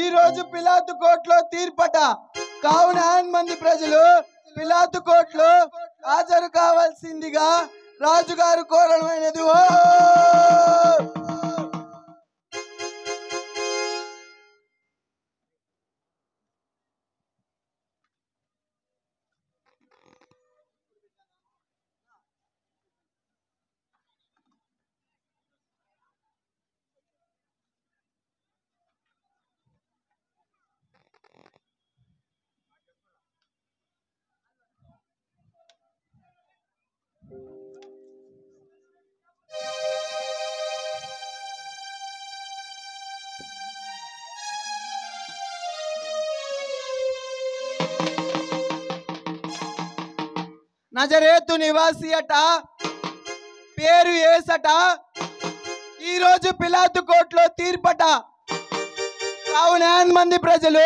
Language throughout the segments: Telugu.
ఈ రోజు పిలాతు కోర్టులో తీర్పట. కావున మంది ప్రజలు పిలాతు కోర్టులో హాజరు కావాల్సిందిగా రాజుగారు కోరడమైనది. ఓ నజరేతు నివాసి అట, పేరు యేసట. ఈ రోజు పిలాతు కోర్టులో తీర్పట. కావున మంది ప్రజలు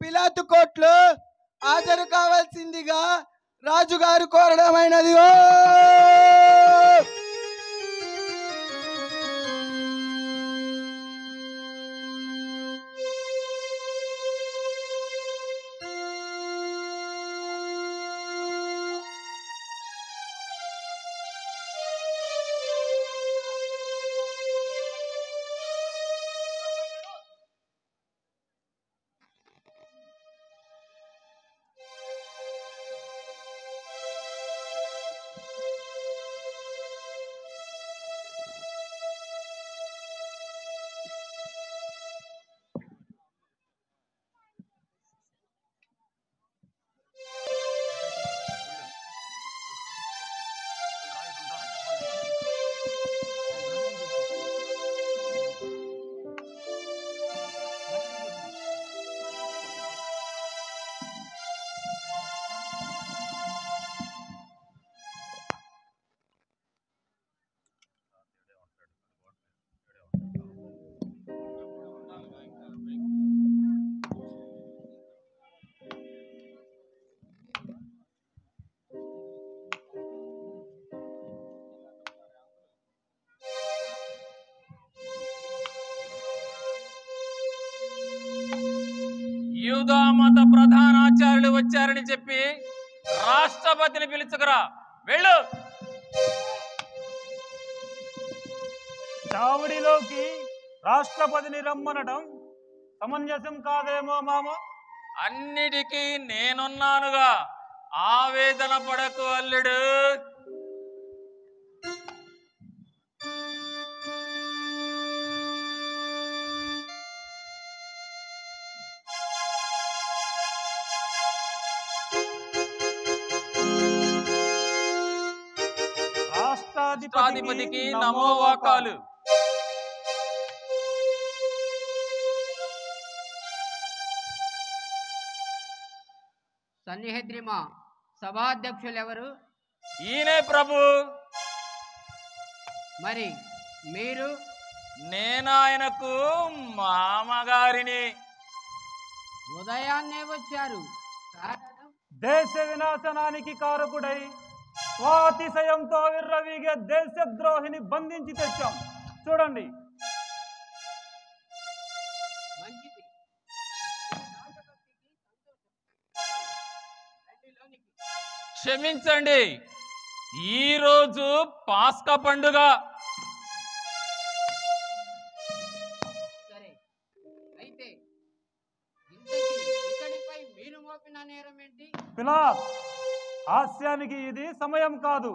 పిలాతు కోర్టులో హాజరు కావాల్సిందిగా రాజుగారు కోరడమైనది. ఓ యూదా మత ప్రధానాచార్యులు వచ్చారని చెప్పి రాష్ట్రపతిని పిలుచుకురా, వెళ్ళు. చావడిలోకి రాష్ట్రపతిని రమ్మనడం సమంజసం కాదేమో మామ. అన్నిటికీ నేనున్నానుగా, ఆవేదన పడకు అల్లుడు. రాష్ట్రాధిపతికి నమోవాకాలు. సన్నిహిద్రిమా సభాధ్యక్షులు ఎవరు? ఈయనే ప్రభు. మరి మీరు? నేనాయనకు మామగారిని. ఉదయాన్నే వచ్చారు. దేశ వినాశనానికి కారకుడై స్వాతిశయంతో విర్రవీగే దేశద్రోహిని బంధించి తెచ్చాం. చూడండి. మంచిది. క్షమించండి, ఈరోజు పాస్కా పండుగ. సరే, అయితే ఇంతకీ ఇతడిపై మీరు మోపిన నేరం ఏంటి? పిలాత్, హాస్యానికి ఇది సమయం కాదు.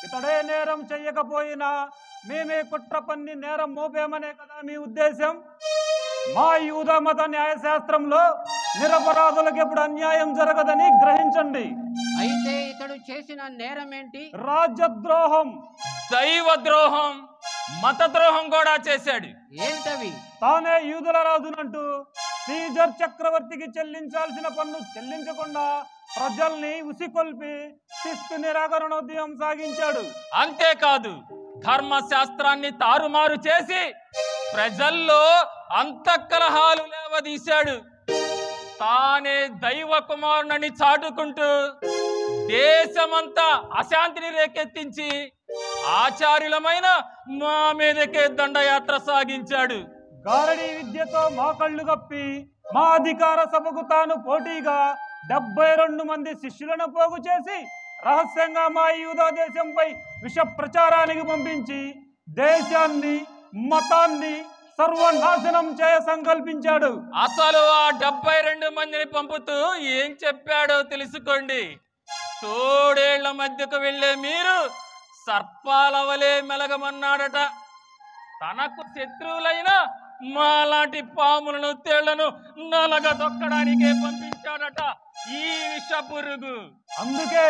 ఇతడే నేరం చెయ్యకపోయినా మేమే కుట్ర పన్ని నేరం మోపేమనే కదా మీ ఉద్దేశం? మా యూదా మత న్యాయశాస్త్రంలో నిరపరాధులకు ఎప్పుడు అన్యాయం జరగదని గ్రహించండి. అయితే ఇతడు చేసిన నేరం ఏంటి? రాజ్యద్రోహం, దైవద్రోహం, మతద్రోహం కూడా చేశాడు. ఏంటవి? తానే యూదుల రాజునంటూ సీజర్ చక్రవర్తికి చెల్లించాల్సిన పన్ను చెల్లించకుండా ప్రజల్ని ఉసికొల్పి శిస్తు నిరాకరణోద్యమం సాగించాడు. అంతేకాదు, ధర్మశాస్త్రాన్ని తారుమారు చేసి ప్రజల్లో అంతఃకలహాలు లేవదీశాడు. తానే దైవ కుమారుని చాటుకుంటూ దేశమంతా అశాంతిని రేకెత్తించి ఆచార్యులమైన మా మీదకే దండయాత్ర సాగించాడు. గారడీ విద్యతో మా కళ్ళు గప్పి మా అధికార సభకు తాను పోటీగా 72 మంది శిష్యులను పోగు చేసి రహస్యంగా మా యూదా దేశంపై విష ప్రచారానికి పంపించి దేశాన్ని మతాన్ని సర్వనాశనం చేయ సంకల్పించాడు. అసలు ఆ 72 మందిని పంపుతూ ఏం చెప్పాడో తెలుసుకోండి. తోడేళ్ల మధ్యకు వెళ్లే మీరు సర్పాల వలె మెలగమన్నాడట. తనకు శత్రువులైన మాలాంటి పాములను తేళ్లను నలగ దొక్కడానికే పంపించాడట ఈ విష పురుగు. అందుకే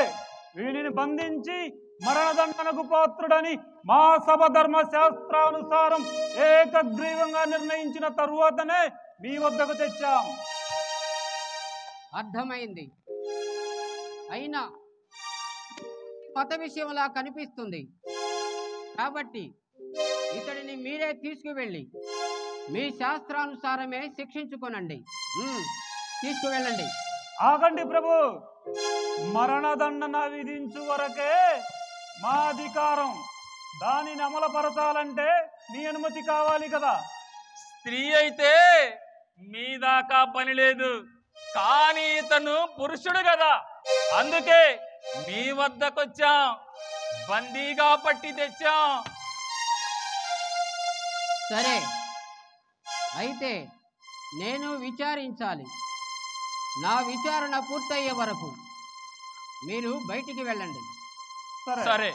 వీనిని బంధించి మరణదండనకు పాత్రుడని మా సభ ధర్మ శాస్త్రానుసారం ఏకగ్రీవంగా నిర్ణయించిన తరువాతనే మీ వద్దకు తెచ్చాం. అర్థమైంది. అయినా మత విషయంలా కనిపిస్తుంది కాబట్టి ఇతడిని మీరే తీసుకువెళ్ళి మీ శాస్త్రానుసారమే శిక్షించుకొనండి. తీసుకువెళ్ళండి. ఆగండి ప్రభు, మరణదండన విధించు వరకే మా అధికారం. దానిని అమలుపరచాలంటే మీ అనుమతి కావాలి కదా. స్త్రీ అయితే మీ దాకా పని లేదు, కానీ ఇతను పురుషుడు కదా, అందుకే మీ వద్దకొచ్చాం, బందీగా పట్టి తెచ్చాం. సరే, అయితే నేను విచారించాలి. నా విచారణ పూర్తయ్యే వరకు మీరు బయటికి వెళ్ళండి. సరే.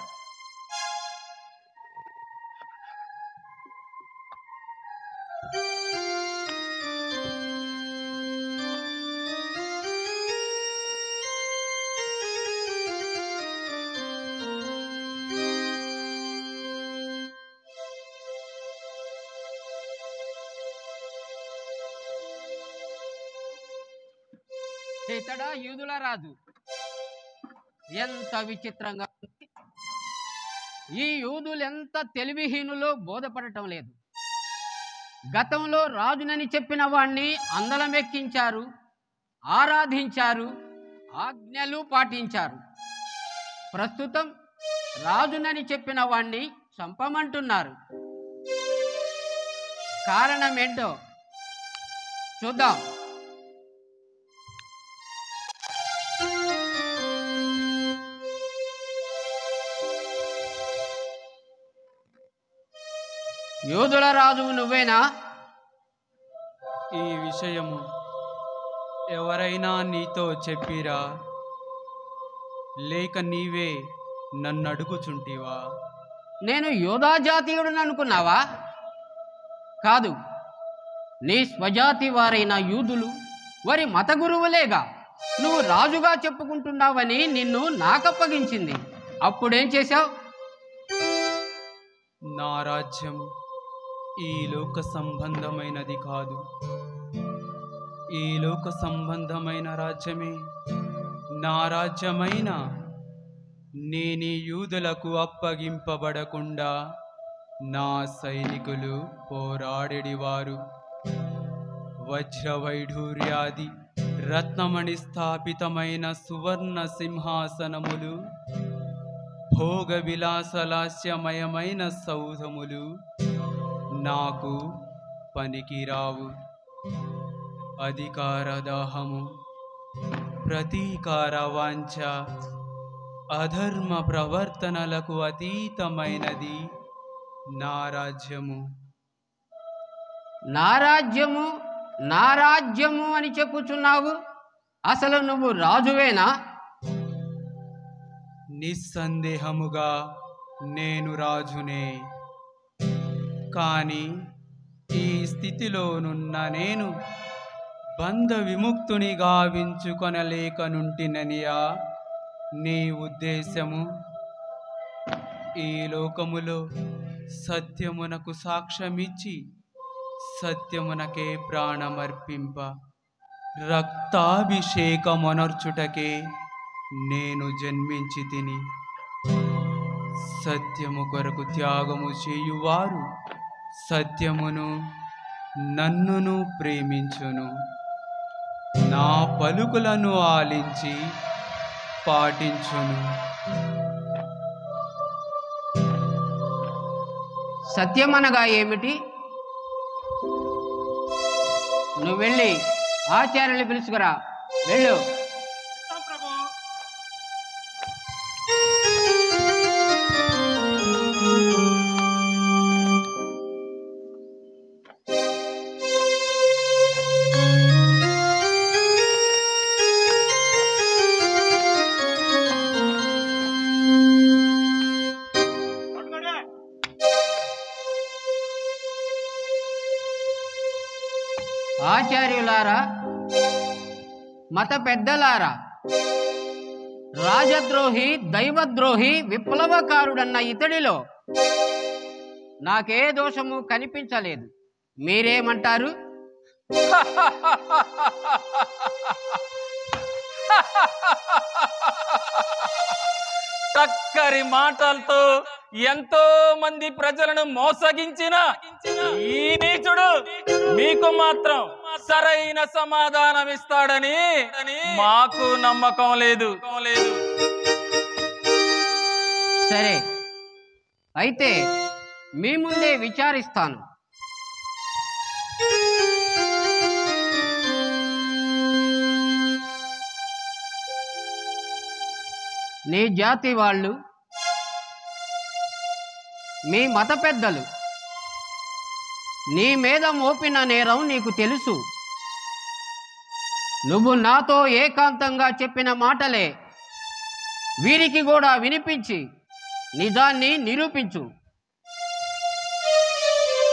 ఇతడా యూదుల రాజు? ఎంత విచిత్రంగా ఉంది. ఈ యూదులు ఎంత తెలివిహీనులో బోధపడటం లేదు. గతంలో రాజునని చెప్పిన వాణ్ణి అందలమెక్కించారు, ఆరాధించారు, ఆజ్ఞలు పాటించారు. ప్రస్తుతం రాజునని చెప్పిన వాణ్ణి చంపమంటున్నారు. కారణమేంటో చూద్దాం. యూదుల రాజువు నువ్వేనా? ఈ విషయము ఎవరైనా నీతో చెప్పిరా, లేక నీవే నన్ను అడుగుచుంటివా? నేను యోధా జాతీయుడిని అనుకున్నావా? కాదు, నీ స్వజాతి వారైన యూదులు వారి మత గురువులేగా నువ్వు రాజుగా చెప్పుకుంటున్నావని నిన్ను నాకప్పగించింది. అప్పుడేం చేశావు? నా రాజ్యము ఈ లోక సంబంధమైనది కాదు. ఈ లోక సంబంధమైన రాజ్యమే నా రాజ్యమైన నేనీ యూదులకు అప్పగింపబడకుండా నా సైనికులు పోరాడేవారు. వజ్రవైఢూర్యాది రత్నమణి స్థాపితమైన సువర్ణ సింహాసనములు, భోగ విలాసలాస్యమయమైన సౌధములు నాకు పనికిరావు. అధికారదాహము, ప్రతీకార వాంఛ, అధర్మ ప్రవర్తనలకు అతీతమైనది నా రాజ్యము. నా రాజ్యము నా రాజ్యము అని చెప్పుచున్నావు. అసలు నువ్వు రాజువేనా? నిస్సందేహముగా నేను రాజునే. కానీ ఈ స్థితిలోనున్న నేను బంధ విముక్తుని గావించుకొనలేకనుంటిననియా నీ ఉద్దేశము? ఈ లోకములో సత్యమునకు సాక్ష్యమిచ్చి సత్యమునకే ప్రాణమర్పింప రక్తాభిషేకమొనర్చుటకే నేను జన్మించి తిని. సత్యము కొరకు త్యాగము చేయువారు సత్యమును నన్నును ప్రేమించును. నా పలుకులను ఆలించి పాటించును. సత్యమనగా ఏమిటి? నువ్వు వెళ్ళి ఆచార్యులు పిలుచుకురా. వెళ్ళు. ఆచార్యులారా, మత పెద్దలారా, రాజద్రోహి, దైవద్రోహి, విప్లవకారుడన్న ఇతడిలో నాకే దోషము కనిపించలేదు. మీరేమంటారు? చక్కరి మాటలతో ఎంతో మంది ప్రజలను మోసగించిన ఈ నీచుడు మీకు మాత్రం సరైన సమాధానం ఇస్తాడని మాకు నమ్మకం లేదు. సరే, అయితే మీ ముందే విచారిస్తాను. నీ జాతి వాళ్ళు, మీ మత పెద్దలు నీ మీద మోపిన నేరం నీకు తెలుసు. నువ్వు నాతో ఏకాంతంగా చెప్పిన మాటలే వీరికి కూడా వినిపించి నిజాన్ని నిరూపించు.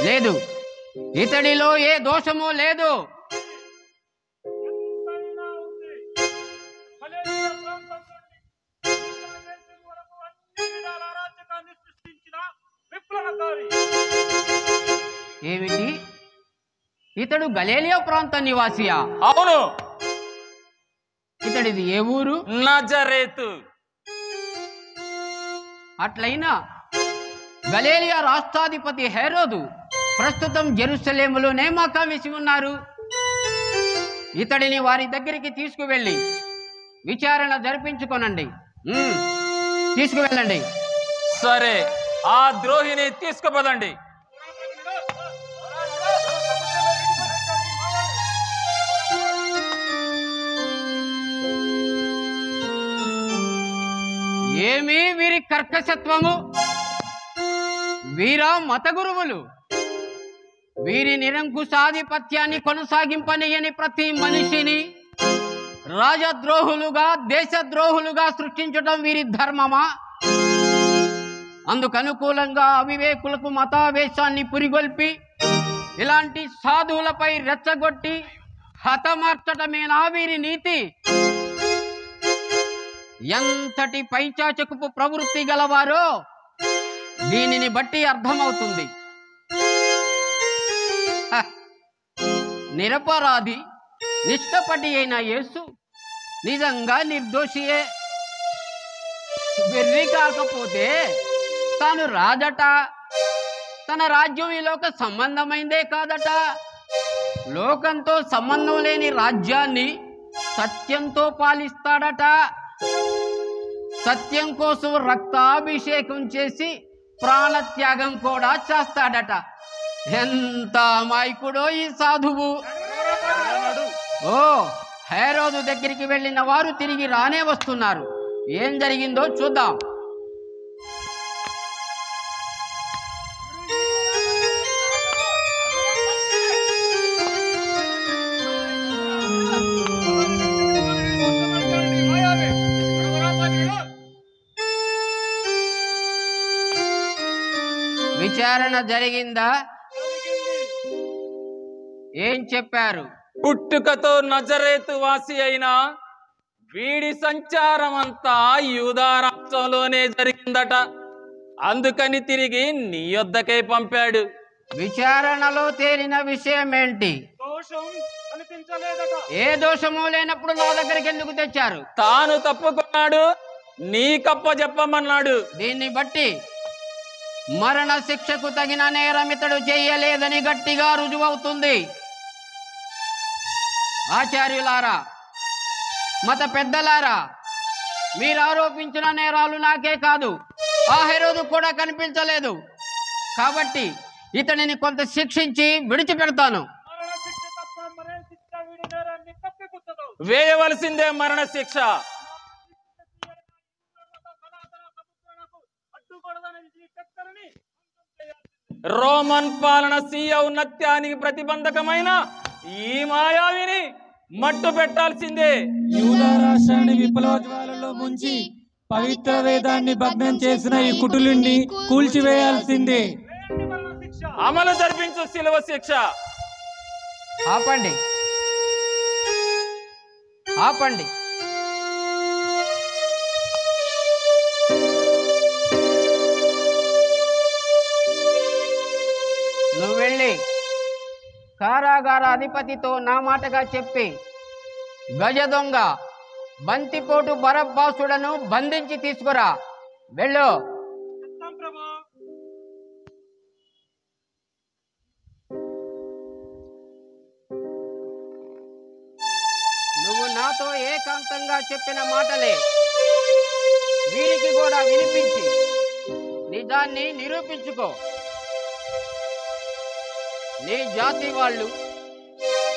లేదు, ఇతడిలో ఏ దోషమూ లేదు. ఏమిటి? ఇతడు గలీలియా ప్రాంత నివాసియా? అవును. ఇతడిది ఏ ఊరు? నజరేతు. అట్లయినా గలీలియా రాష్ట్రాధిపతి హేరోదు ప్రస్తుతం జెరూసలేములోనే మకాం వేసి ఉన్నారు. ఇతడిని వారి దగ్గరికి తీసుకువెళ్ళి విచారణ జరిపించుకొనండి. తీసుకువెళ్ళండి. సరే, ఆ ద్రోహిని తీసుకుపదండి. ఏమీ వీరి కర్కశత్వము! వీరా మత గురువులు. వీరి నిరంకుశాధిపత్యాన్ని కొనసాగింపనీయని ప్రతి మనిషిని రాజద్రోహులుగా, దేశద్రోహులుగా సృష్టించడం వీరి ధర్మమా? అందుకనుకూలంగా అవివేకులకు మతావేశాన్ని పురిగొల్పి ఇలాంటి సాధువులపై రెచ్చగొట్టి హతమార్చటమేనా వీరి నీతి? ఎంతటి పైచాచకుపు ప్రవృత్తి గలవారో దీనిని బట్టి అర్థమవుతుంది. నిరపరాధి, నిష్కపటి అయిన యేసు నిజంగా నిర్దోషియే. వెర్రి కాకపోతే తాను రాజట, తన రాజ్యం ఈ లోక సంబంధమైందే కాదట. లోకంతో సంబంధం లేని రాజ్యాన్ని సత్యంతో పాలిస్తాడట. సత్యం కోసం రక్తాభిషేకం చేసి ప్రాణత్యాగం కూడా చేస్తాడట. ఎంత అమాయకుడో ఈ సాధువు! ఓ, హేరోదు దగ్గరికి వెళ్ళిన వారు తిరిగి రానే వస్తున్నారు. ఏం జరిగిందో చూద్దాం. విచారణ జరిగిందా? ఏం చెప్పారు? పుట్టుకతో నజరేతు వాసి అయిన వీడి సంచారం అంతా యూదా రాష్ట్రంలోనే జరిగిందట. అందుకని తిరిగి నీ యొద్దకే పంపాడు. విచారణలో తేలిన విషయం ఏంటి? ఏ దోషము లేనప్పుడు నా దగ్గరికి ఎందుకు తెచ్చారు? తాను తప్పుకున్నాడు, నీకప్ప చెప్పమన్నాడు. దీన్ని బట్టి మరణ శిక్షకు తగిన నేరం ఇతడు చెయ్యలేదని గట్టిగా రుజువవుతుంది. ఆచార్యులారా, మత పెద్దలారా, మీరు ఆరోపించిన నేరాలు నాకే కాదు, ఆ హేరోదు కూడా కనిపించలేదు. కాబట్టి ఇతనిని కొంత శిక్షించి విడిచిపెడతాను. వేయవలసిందే మరణ శిక్ష. రోమన్ పాలన స్వీయ ఔన్నత్యానికి ప్రతిబంధకమైన ఈ మాయావిని మట్టు పెట్టాల్సిందే. యూదా రాష్ట్రాన్ని విప్లవ జ్వాలలో ముంచి పవిత్ర వేదాన్ని భగ్నం చేసిన ఈ కుటులుని కూల్చివేయాల్సిందే. అమలు జరిపించు శిలువ శిక్ష. ఆపండి, ఆపండి. నువ్వు వెళ్ళి కారాగార అధిపతితో నా మాటగా చెప్పి గజ దొంగ బంతిపోటు బరబ్బాసుడను బంధించి తీసుకురా. వెళ్ళు. నువ్వు నాతో ఏకాంతంగా చెప్పిన మాటలే వీరికి కూడా వినిపించి నిజాన్ని నిరూపించుకో. నీ జాతి వాళ్ళు,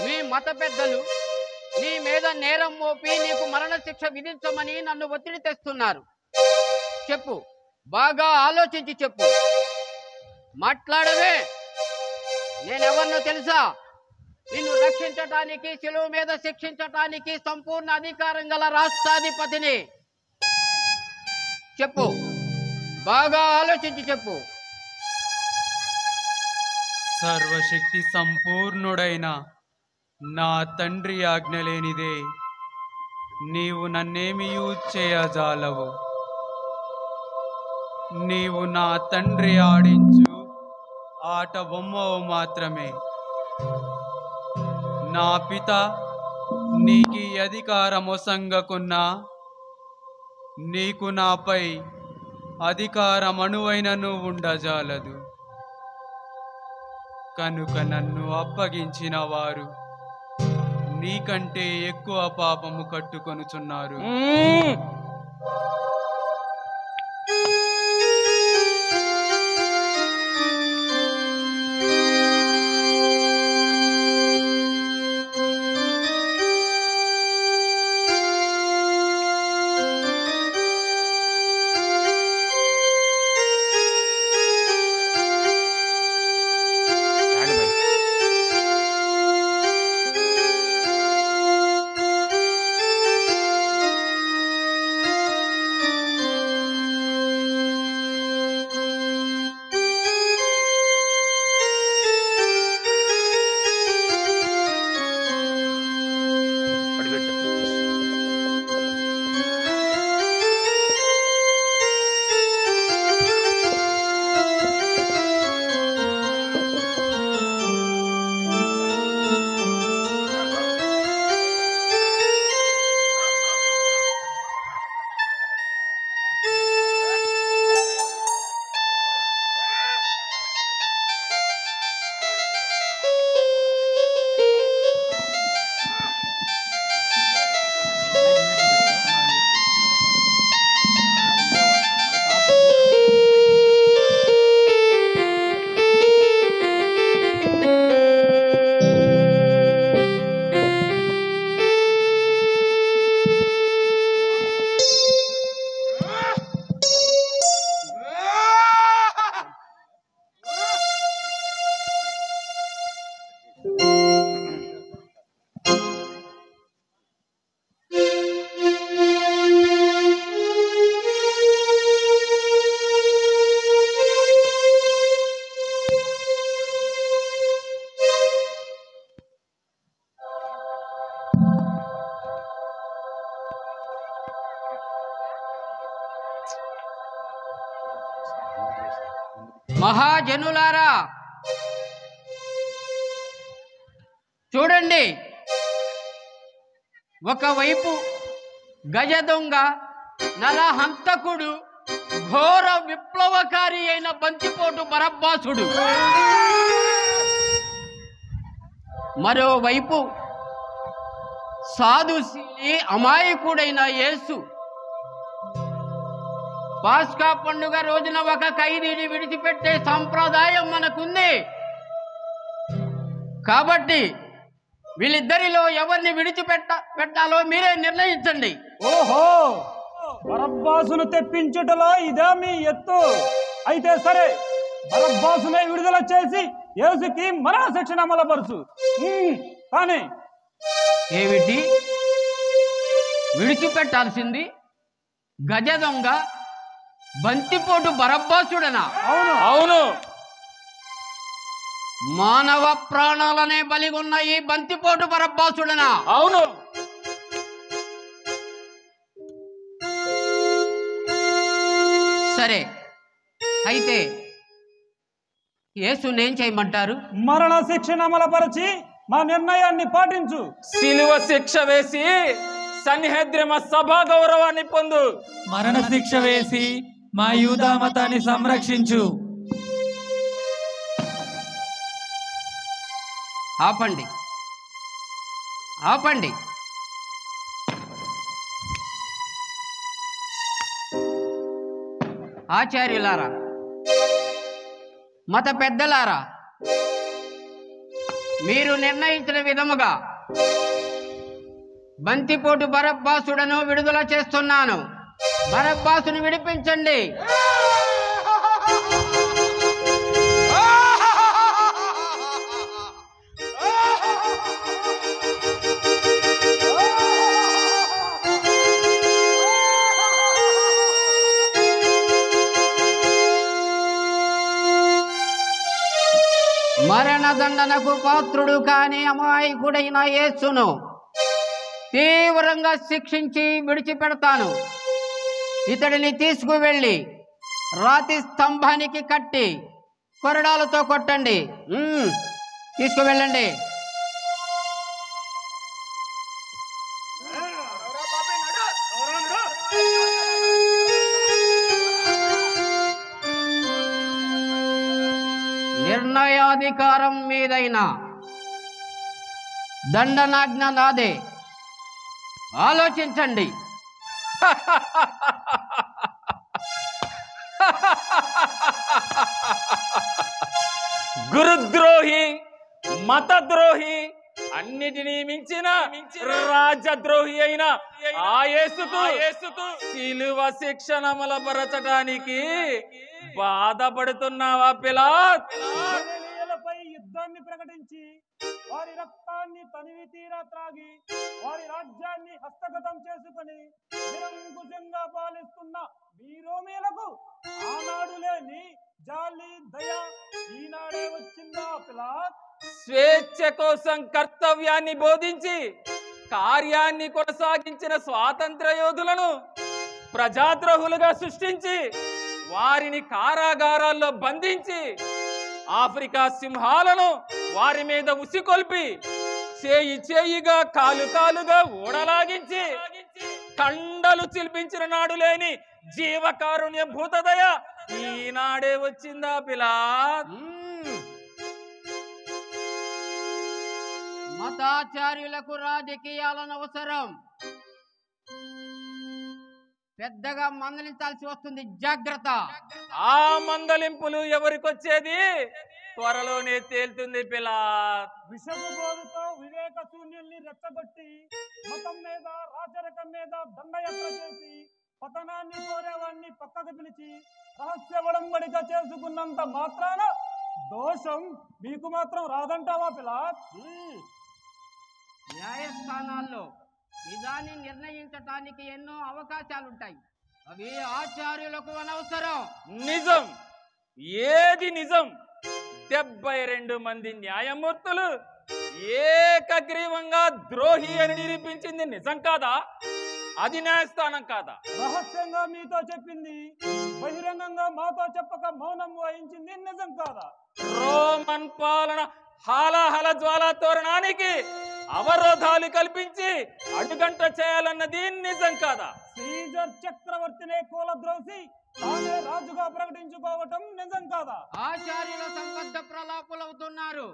మీ మత పెద్దలు నీ మీద నేరం మోపి నీకు మరణ శిక్ష విధించమని నన్ను ఒత్తిడి తెస్తున్నారు. చెప్పు, బాగా ఆలోచించి చెప్పు. మాట్లాడవే. నేనెవరినో తెలుసా? నిన్ను రక్షించటానికి, శిలువ మీద శిక్షించటానికి సంపూర్ణ అధికారం గల రాష్ట్రాధిపతిని. చెప్పు, బాగా ఆలోచించి చెప్పు. సర్వశక్తి సంపూర్ణుడైన నా తండ్రి ఆజ్ఞ లేనిదే నీవు నన్నేమియూ చేయజాలవు. నీవు నా తండ్రి ఆడించు ఆట బొమ్మవు మాత్రమే. నా పిత నీకి అధికారమొసంగకున్నా నీకు నాపై అధికారమణువైనను ఉండజాలదు. కనుక నన్ను అప్పగించిన వారు నీకంటే ఎక్కువ పాపము కట్టుకొనుచున్నారు. మహాజనులారా చూడండి, ఒకవైపు గజ దొంగ, నరహంతకుడు, ఘోర విప్లవకారి అయిన బంతిపోటు బరబ్బాసుడు, మరోవైపు సాధుశీలి అమాయకుడైన యేసు. పాస్కా పండుగ రోజున ఒక ఖైదీని విడిచిపెట్టే సంప్రదాయం మనకుంది. కాబట్టి వీళ్ళిద్దరిలో ఎవరిని పెట్టాలో మీరే నిర్ణయించండి. ఓహో, బరబ్బాసును తెప్పించుటలో ఇదే మీ ఎత్తు. అయితే సరే, బరబ్బాసునే విడుదల చేసి యేసుకి మరణ శిక్షణ అమలుపరచు. కానీ ఏమిటి విడిచిపెట్టాల్సింది? గజ దొంగ బంతిపోటు బరబ్బాసుడనా? అవును అవును. మానవ ప్రాణాలనే బలిగొన్న ఈ బంతిపోటు బరబ్బాసుడనా? అవును. సరే, అయితే యేసునేం చేయమంటారు? మరణ శిక్షణ అమలుపరచి మా నిర్ణయాన్ని పాటించు. శిలువ శిక్ష వేసి సన్నిహద్రిమ సభా గౌరవాన్ని పొందు. మరణ శిక్ష వేసి మా యూదా మతాన్ని సంరక్షించు. ఆపండి, ఆపండి. ఆచార్యులారా, మత పెద్దలారా, మీరు నిర్ణయించిన విధముగా బంతిపోటు బరబ్బాసుడను విడుదల చేస్తున్నాను. బరబ్బాసును విడిపించండి. మరణదండనకు పాత్రుడు కాని అమాయకుడైన యేసును తీవ్రంగా శిక్షించి విడిచిపెడతాను. ఇతడిని తీసుకువెళ్ళి రాతి స్తంభానికి కట్టి కొరడాలతో కొట్టండి. తీసుకువెళ్ళండి. నిర్ణయాధికారం మీదైన దండనాజ్ఞ నాదే. ఆలోచించండి. గురుద్రోహి, మతద్రోహి, అన్నిటినీ మించిన రాజద్రోహి అయిన ఆ యేసుకు శిలువ శిక్షణ అమలుపరచడానికి బాధపడుతున్నావా పిలాత్? యుద్ధాన్ని ప్రకటించి వారి రక్తాన్ని తనివి తీరా త్రాగి వారి రాజ్యాన్ని హస్తగతం చేసుకుని నిరంకుశంగా పాలిస్తున్న మీ రోమీలకు ఆనాడు లేని జాలి దయ ఈనాడే వచ్చిందా పిలాత్? స్వేచ్ఛ కోసం కర్తవ్యాన్ని బోధించి కార్యాన్ని కొనసాగించిన స్వాతంత్ర యోధులను ప్రజాద్రోహులుగా సృష్టించి వారిని కారాగారాల్లో బంధించి ఆఫ్రికా సింహాలను వారి మీద ఉసికొల్పి చేయి చేయిగా కాలు కాలుగా ఊడలాగించి కండలు చిల్పించిన నాడు లేని జీవకారుణ్య భూతదయ ఈనాడే వచ్చిందా పిలాత్? మతాచార్యులకు రాజకీయాలను అవసరం. పెద్దగా మందలించాల్సి వస్తుంది. జాగ్రత్త. ఆ మందలింపులు ఎవరికొచ్చేది త్వరలోనే తేలుతుంది పిలాత్. విషపు బోధతో వివేక శూన్యుల్ని రెచ్చగొట్టి మతం మీద రాచరికం మీద దండయాత్ర చేసి పతనాన్ని కోరేవాడిని పక్కకు పిలిచి రహస్య ఒడంబడిక చేసుకున్నంత మాత్రాన దోషం మీకు మాత్రం రాదంటావా పిలాత్? న్యాయస్థానాల్లో నిజాన్ని నిర్ణయించటానికి ఎన్నో అవకాశాలుంటాయి. అవి ఆచార్యులకు అనవసరం. నిజం ఏది నిజం? 72 మంది న్యాయమూర్తులు ఏకగ్రీవంగా ద్రోహి అని నిరూపించింది నిజం కాదా? అది న్యాయస్థానం కాదా? రహస్యంగా మీతో చెప్పింది బహిరంగంగా మాతో చెప్పక మౌనం వహించింది నిజం కాదా? రోమన్ పాలన హాలాహల జ్వాలా తోరణానికి అవరోధాలు కల్పించి అడ్డుగంట చేయాలన్నది నిజం కాదా? సీజర్ చక్రవర్తినే కూలద్రోసి తానే రాజుగా ప్రకటించుకోవటం నిజం కాదా? ఆచార్యుల సంబద్ధ ప్రలాపులవుతున్నారు.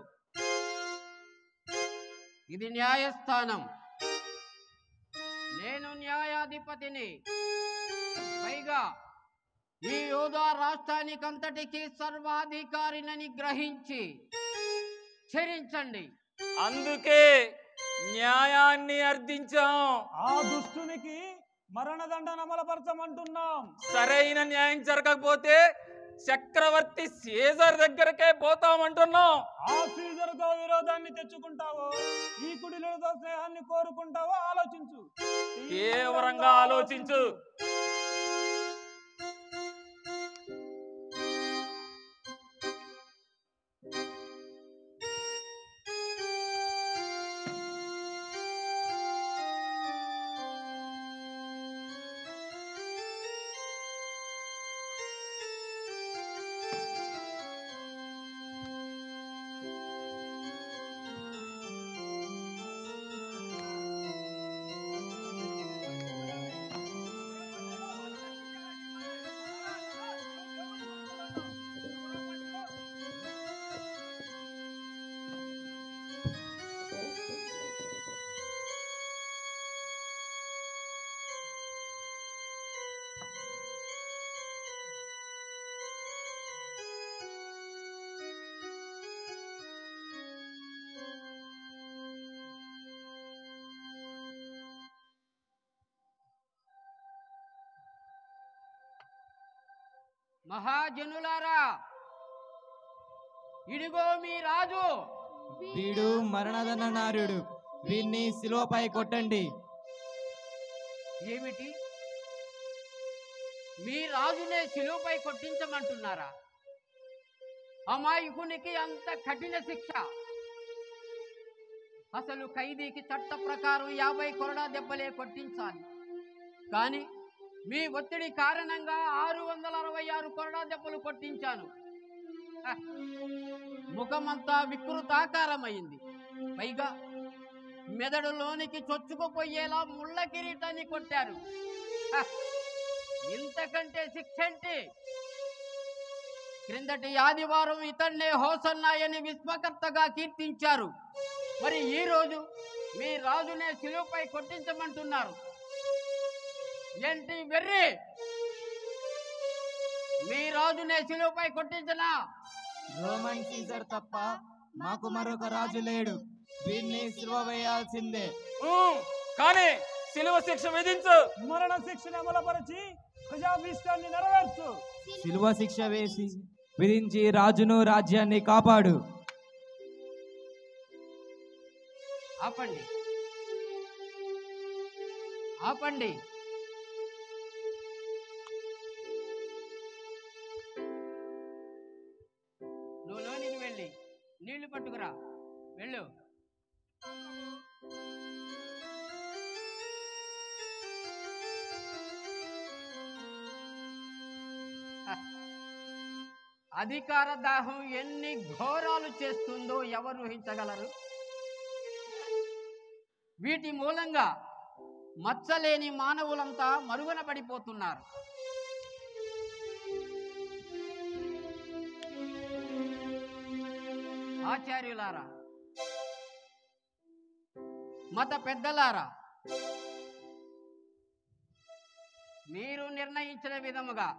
ఇది న్యాయస్థానం. నేను న్యాయాధిపతిని. పైగా ఈ యూదా రాష్ట్రానికంతటికీ సర్వాధికారిని గ్రహించి చరించండి. అందుకే న్యాయాన్ని అర్థించాం. ఆ దుష్టునికి మరణదండన అమలుపరచమంటున్నాం. సరైన న్యాయం జరగకపోతే చక్రవర్తి సీజర్ దగ్గరకే పోతామంటున్నాం. ఆ సీజర్తో విరోధాన్ని తెచ్చుకుంటావో ఈ కుడిలతో స్నేహాన్ని కోరుకుంటావో ఆలోచించు, తీవ్రంగా ఆలోచించు. మహాజనులారా, ఇదిగో మీ రాజు. వీడు మరణదండనార్యుడు, వీన్ని శిలువపై కొట్టండి. ఏమిటి, మీ రాజునే శిలువపై కొట్టించమంటున్నారా? అమాయకునికి అంత కఠిన శిక్ష. అసలు ఖైదీకి చట్ట ప్రకారం 50 కొరడా దెబ్బలే కొట్టించాలి. కానీ మీ ఒత్తిడి కారణంగా 666 కొరడా దెబ్బలు కొట్టించాను. ముఖమంతా వికృతాకారమైంది. పైగా మెదడులోనికి చొచ్చుకుపోయేలా ముళ్ళ కిరీటాన్ని కొట్టారు. ఇంతకంటే శిక్ష ఏంటి? క్రిందటి ఆదివారం ఇతన్నే హోసన్నాయని విశ్వకర్తగా కీర్తించారు. మరి ఈ రోజు మీ రాజునే శిలువపై కొట్టించమంటున్నారు. ఏంటి వెర్రి? మీ రాజునే శిలువపై కొట్టించనా? రోమన్ సీజర్ తప్ప మాకు మరొక రాజు లేడు, వీన్ని శిలువ వేయాల్సిందే. కానీ శిలువ శిక్ష విధించు. మరణ శిక్షను అమలుపరిచి ప్రజాభీష్టాన్ని నెరవేర్చు. శిలువ శిక్ష వేసి విధించి రాజును రాజ్యాన్ని కాపాడు. ఆపండి, ఆపండి. నువ్వు లోనికి వెళ్ళి నీళ్లు పట్టుకురా, వెళ్ళు. అధికార దాహం ఎన్ని ఘోరాలు చేస్తుందో ఎవరు ఊహించగలరు? వీటి మూలంగా మచ్చలేని మానవులంతా మరుగున పడిపోతున్నారు. ఆచార్యులారా, మత పెద్దలారా, మీరు నిర్ణయించిన విధముగా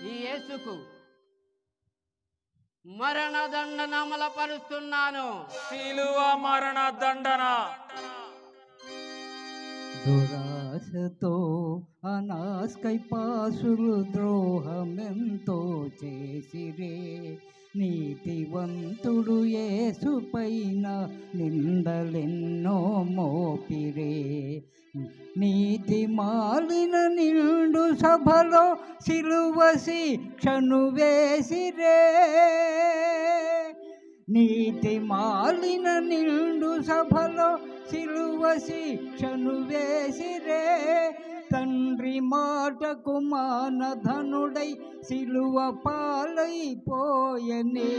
ఈ యేసుకు మరణదండన అమలుపరుస్తున్నాను. శిలువ మరణ దండన. దురాశతో అనాస్కై పాసులు ద్రోహమెంతో చేసిరే, నీతివంతుడు యేసు పైన నిందలెన్నో మోపిరే. నీతి మాలిన నిండు సభలో సిలువ శిక్షను వేసిరే. నీతి మాలిన నిండు సభలో సిలువ శిక్షను వేసిరే. తండ్రి మాటకు మానధనుడై సిలువ పాలైపోయనే,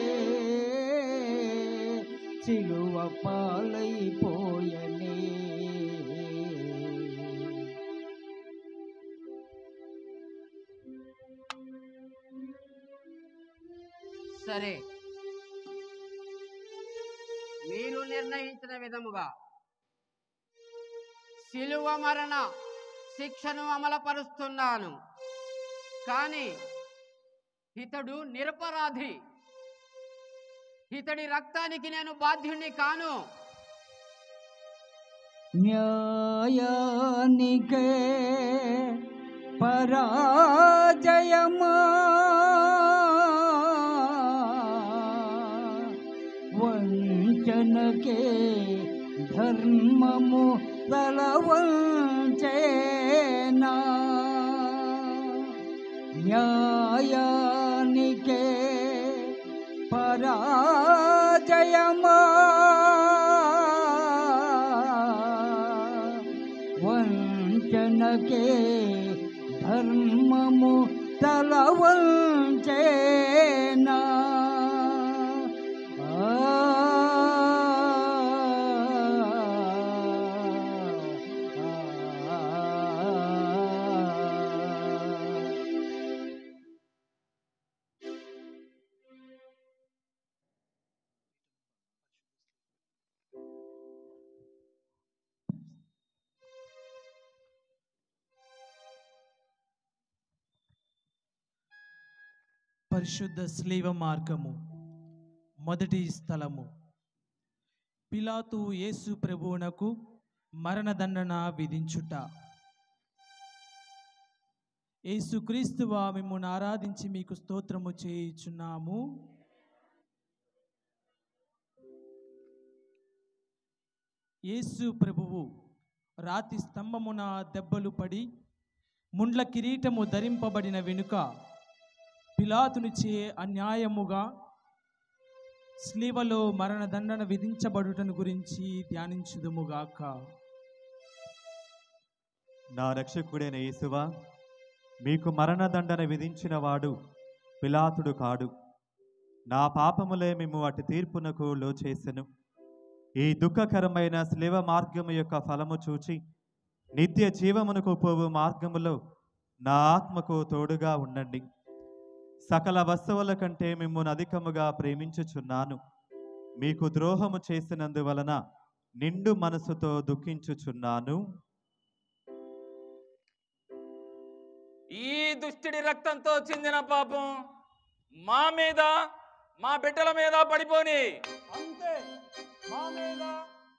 సిలువ పాలైపోయనే. సరే, మీరు నిర్ణయించిన విధముగా శిలువ మరణ శిక్షను అమలుపరుస్తున్నాను. కానీ ఇతడు నిరపరాధి. ఇతడి రక్తానికి నేను బాధ్యుణ్ణి కాను. న్యాయానికే పరాజయమా, వంచనకే ధర్మము తలవంచేనా. న్యాయానికే పరాజయమా, వంచనకే ధర్మము తలవంచేనా. పరిశుద్ధ స్లీవ మార్గము మొదటి స్థలము. పిలాతు యేసు ప్రభువునకు మరణదండన విధించుట. యేసుక్రీస్తువా, మిమ్మును ఆరాధించి మీకు స్తోత్రము చేయుచున్నాము. యేసు ప్రభువు రాతి స్తంభమున దెబ్బలు పడి ముండ్ల కిరీటము ధరింపబడిన వెనుక పిలాతునిచే అన్యాయముగా స్లీవలో మరణదండన విధించబడుటను గురించి ధ్యానించుదుముగాక. నా రక్షకుడైన యేసువా, మీకు మరణదండన విధించిన వాడు పిలాతుడు కాడు. నా పాపములే మేము అటు తీర్పునకు లోచేసెను. ఈ దుఃఖకరమైన స్లీవ మార్గము యొక్క ఫలము చూచి నిత్య జీవమునకు పోవు మార్గములో నా ఆత్మకు తోడుగా ఉండండి. సకల వస్తువుల కంటే మిమ్మును అధికముగా ప్రేమించుచున్నాను. మీకు ద్రోహము చేసినందువలన నిండు మనసుతో దుఃఖించుచున్నాను. ఈ దుష్టుడి రక్తంతో చెందిన పాపం మా మీద, మా బిడ్డల మీద పడిపోని. అంతే, మా మీద,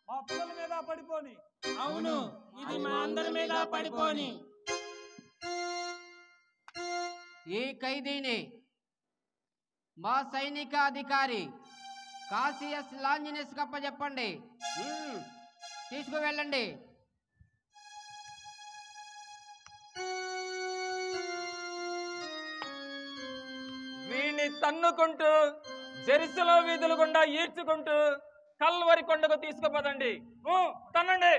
మా పిల్లల మీద పడిపోని. అవును, ఇది మా అందరి మీద పడిపోని. ఈ ఖైదీని మా సైనిక అధికారి కాసియస్ లాంజినస్ కప్పచెప్పండి. తీసుకువెళ్ళండి. వీణ్ణి తన్నుకుంటూ జెరూసలేం వీధుల గుండా ఈడ్చుకుంటూ కల్వరి కొండకు తీసుకుపోదండి. తన్నండి.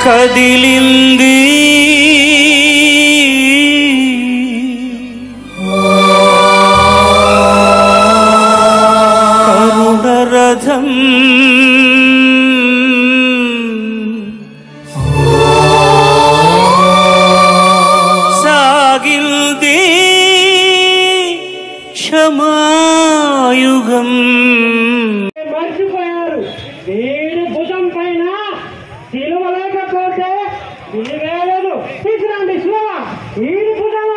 కదిలింది కరుణరథం, సాగిల్ది క్షమాయుగం. మర్చిపోయారు, వీడి భుజం పైన సిలువ లేకపోతే ఇది వేయలేదు. తీసుకురండి సిలువ, వీడి భుజం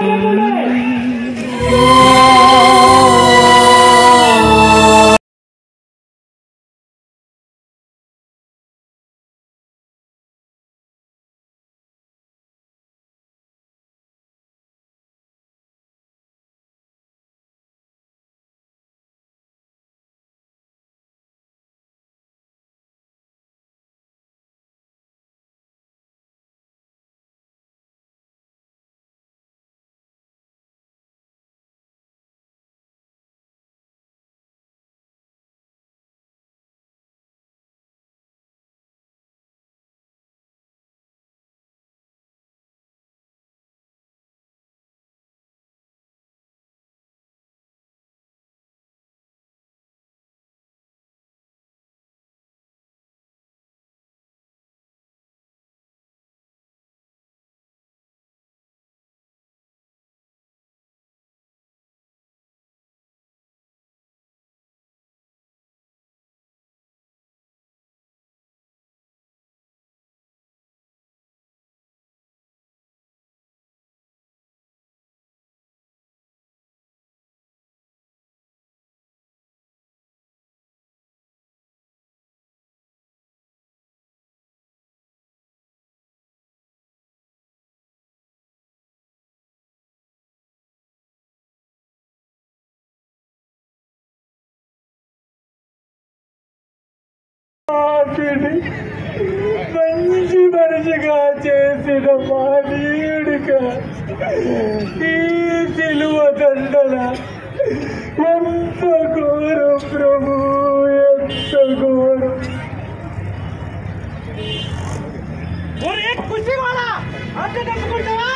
మంచి మనిషిగా చేసిన మానవుడిగా ఈ సిలువ దండన ఎంత ఘోరం ప్రభు, ఎంత ఘోరం. ఖుషి కూడా అంత తప్పుకుంటావా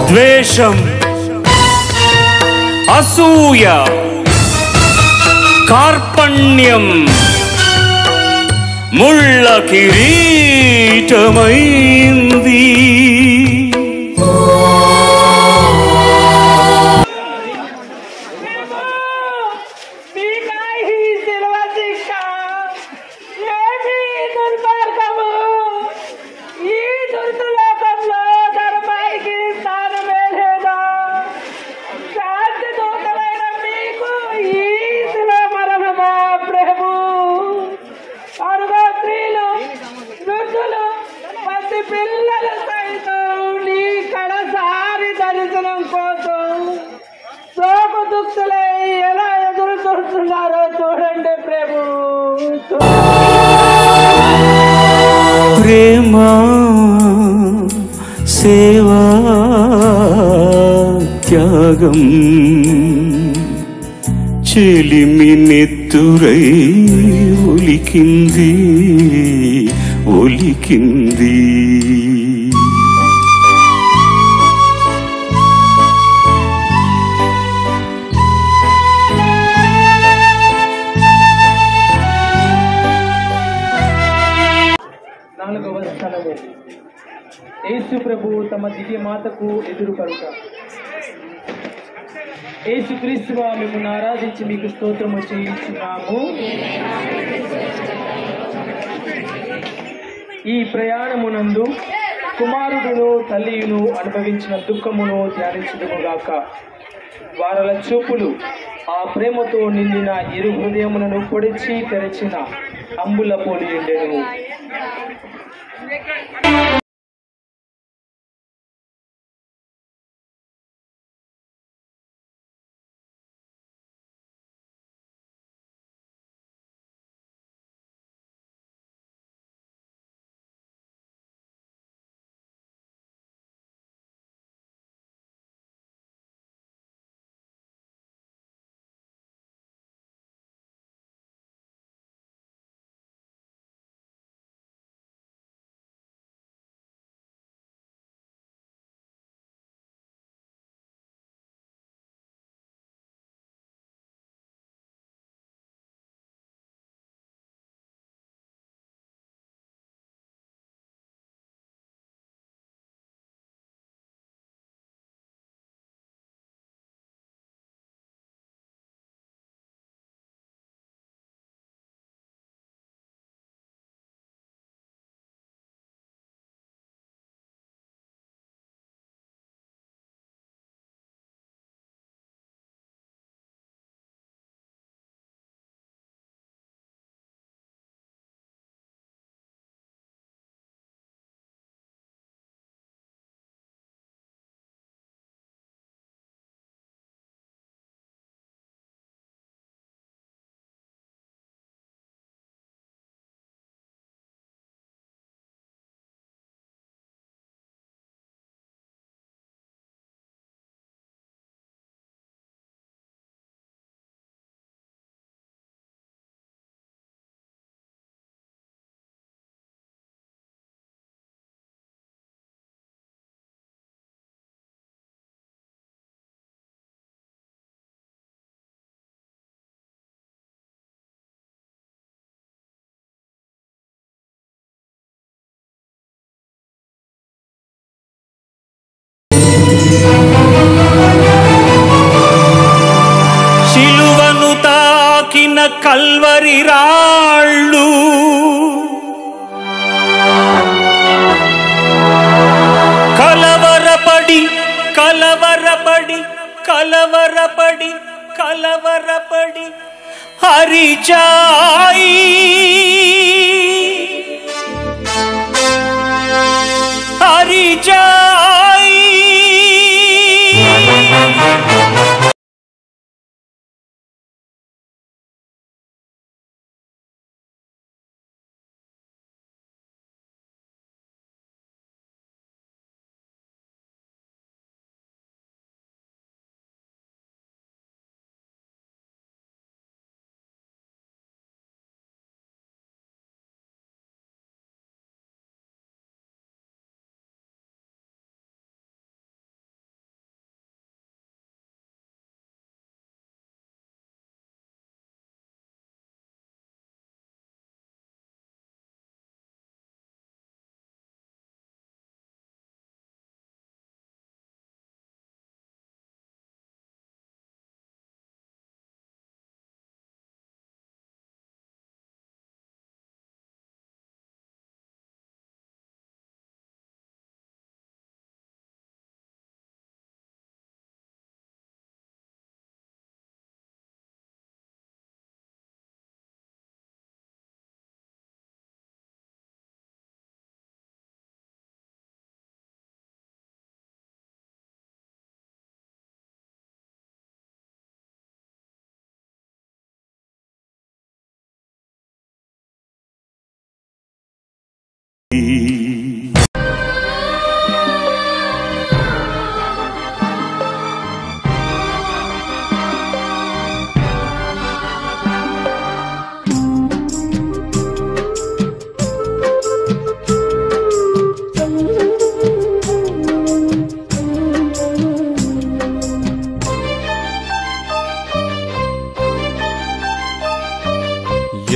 ద్వేషం, అసూయ, కార్పణ్యం ముళ్ళ కిరీటమైంది. పిల్లలు సైతం నీ కడసారి దర్శనం కోసం శోకు దుఃఖులై ఎలా ఎదురు చూస్తున్నారో చూడండి ప్రభు. ప్రేమ, సేవా, త్యాగం చెలిమి నెత్తురై ఒలికింది, ఒలికింది. నాలుగవ స్థలము యేసు ప్రభు తమ దివ్య మాతకు ఎదురుపడుట. యేసు క్రీస్తువా మిమ్మల్ని ఆరాధించి మీకు స్తోత్రము చేయించున్నాము. ఈ ప్రయాణమునందు కుమారుడును తల్లియును అనుభవించిన దుఃఖమును ధ్యానించుదుముగాక. వారల చూపులు ఆ ప్రేమతో నిండిన ఇరు హృదయములను పొడిచి తెరచిన అంబుల పోలి ఉండెను. కల్వరి రాళ్ళు కలవరపడి కలవరపడి కలవరపడి కలవరపడి హరిచాయి హరిచాయి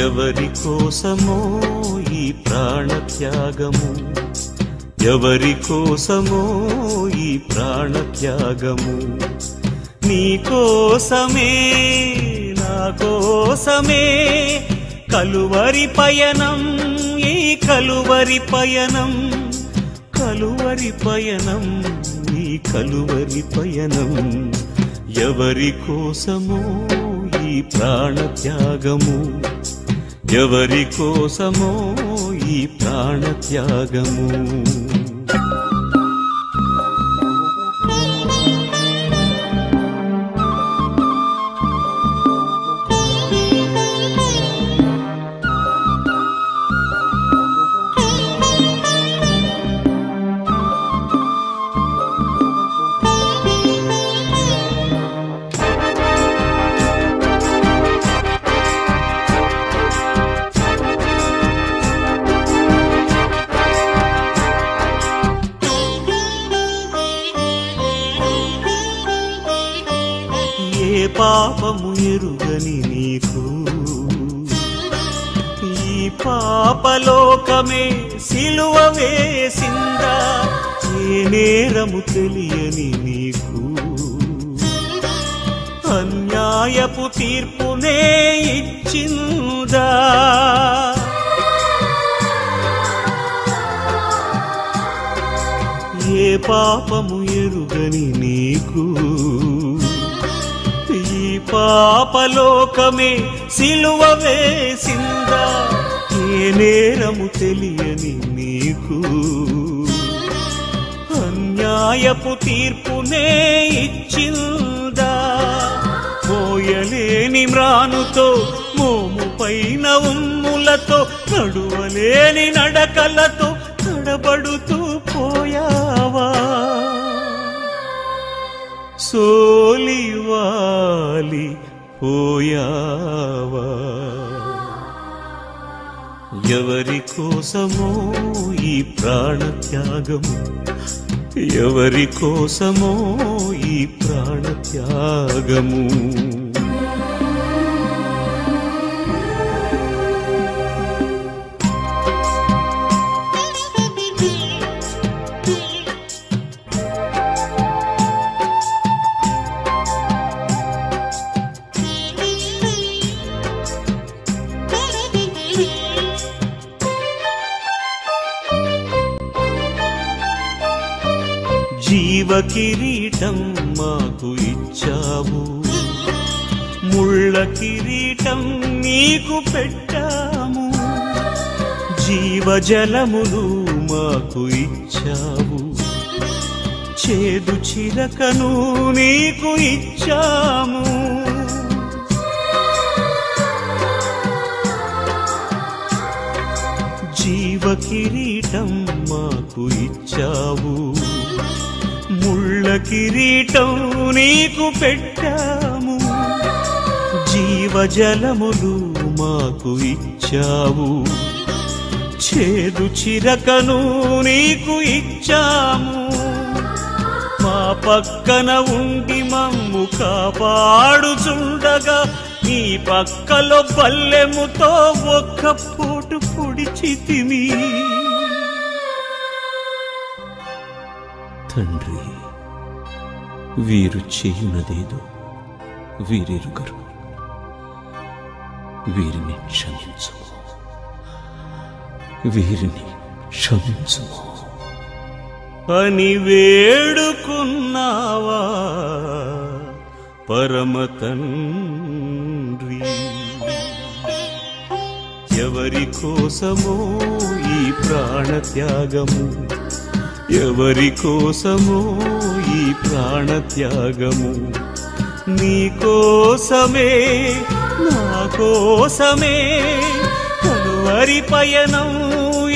ఎవరి కోసమో ఈ ప్రాణత్యాగము ఎవరి కోసమో ఈ ప్రాణత్యాగము నీ కోసమే నా కోసమే కలువరి పయనం ఈ కలువరి పయనం కలువరి పయనం ఈ కలువరి పయనం ఎవరి కోసమో ఈ ప్రాణత్యాగము ఎవరి కోసమో ఈ ప్రాణత్యాగము పాపము ఎరుగని నీకు ఈ పాపలోకమే సిలువ వేసిందా ఏ నేరము తెలియని నీకు అన్యాయపు తీర్పునే ఇచ్చిందా ఏ పాపము ఎరుగని నీకు ఈ పాపలోకమే సిలువ వేసిందా ఏ నేరము తెలియని నీకు అన్యాయపు తీర్పునే ఇచ్చిందా మోయలేని మ్రానుతో మోము పైన ఉమ్ములతో నడువలేని నడకలతో తడబడుతూ పోయావా సోలివాలి పోయావా ఎవరి కోసమో ఈ ప్రాణత్యాగము ఎవరి కోసమో ఈ ప్రాణత్యాగము కిరీటం మాకు ఇచ్చావు, ముళ్ళ కిరీటం నీకు పెట్టాము, జీవజలములు మాకు ఇచ్చావు, చేదు చిరకను నీకు ఇచ్చాము. జీవ కిరీటం మాకు ఇచ్చావు, ముళ్ళ కిరీటం నీకు పెట్టాము, జీవజలములు మాకు ఇచ్చావు, చేదు చిరకను నీకు ఇచ్చాము. మా పక్కన ఉండి మమ్ము కాపాడుచుండగా నీ పక్కలో పల్లెముతో ఒక్క పోటు పొడిచితిమి. తండ్రి, వీరు చేయునదేదో వీరెరుగరు, వీరిని క్షమించుము, వీరిని క్షమించుము అని వేడుకున్నావా పరమ తండ్రి. ఎవరి కోసమో ఈ ప్రాణత్యాగము, ఎవరి కోసమో ఈ ప్రాణత్యాగము, నీ కోసమే నా కోసమే కలువరి పయనం,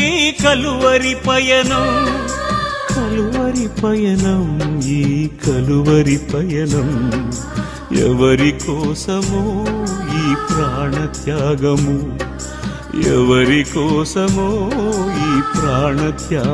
ఈ కలువరి పయనం, కలువరి పయనం, ఈ కలువరి పయనం. ఎవరి కోసమో ఈ ప్రాణత్యాగము, ఎవరి కోసమో ఈ ప్రాణత్యాగము.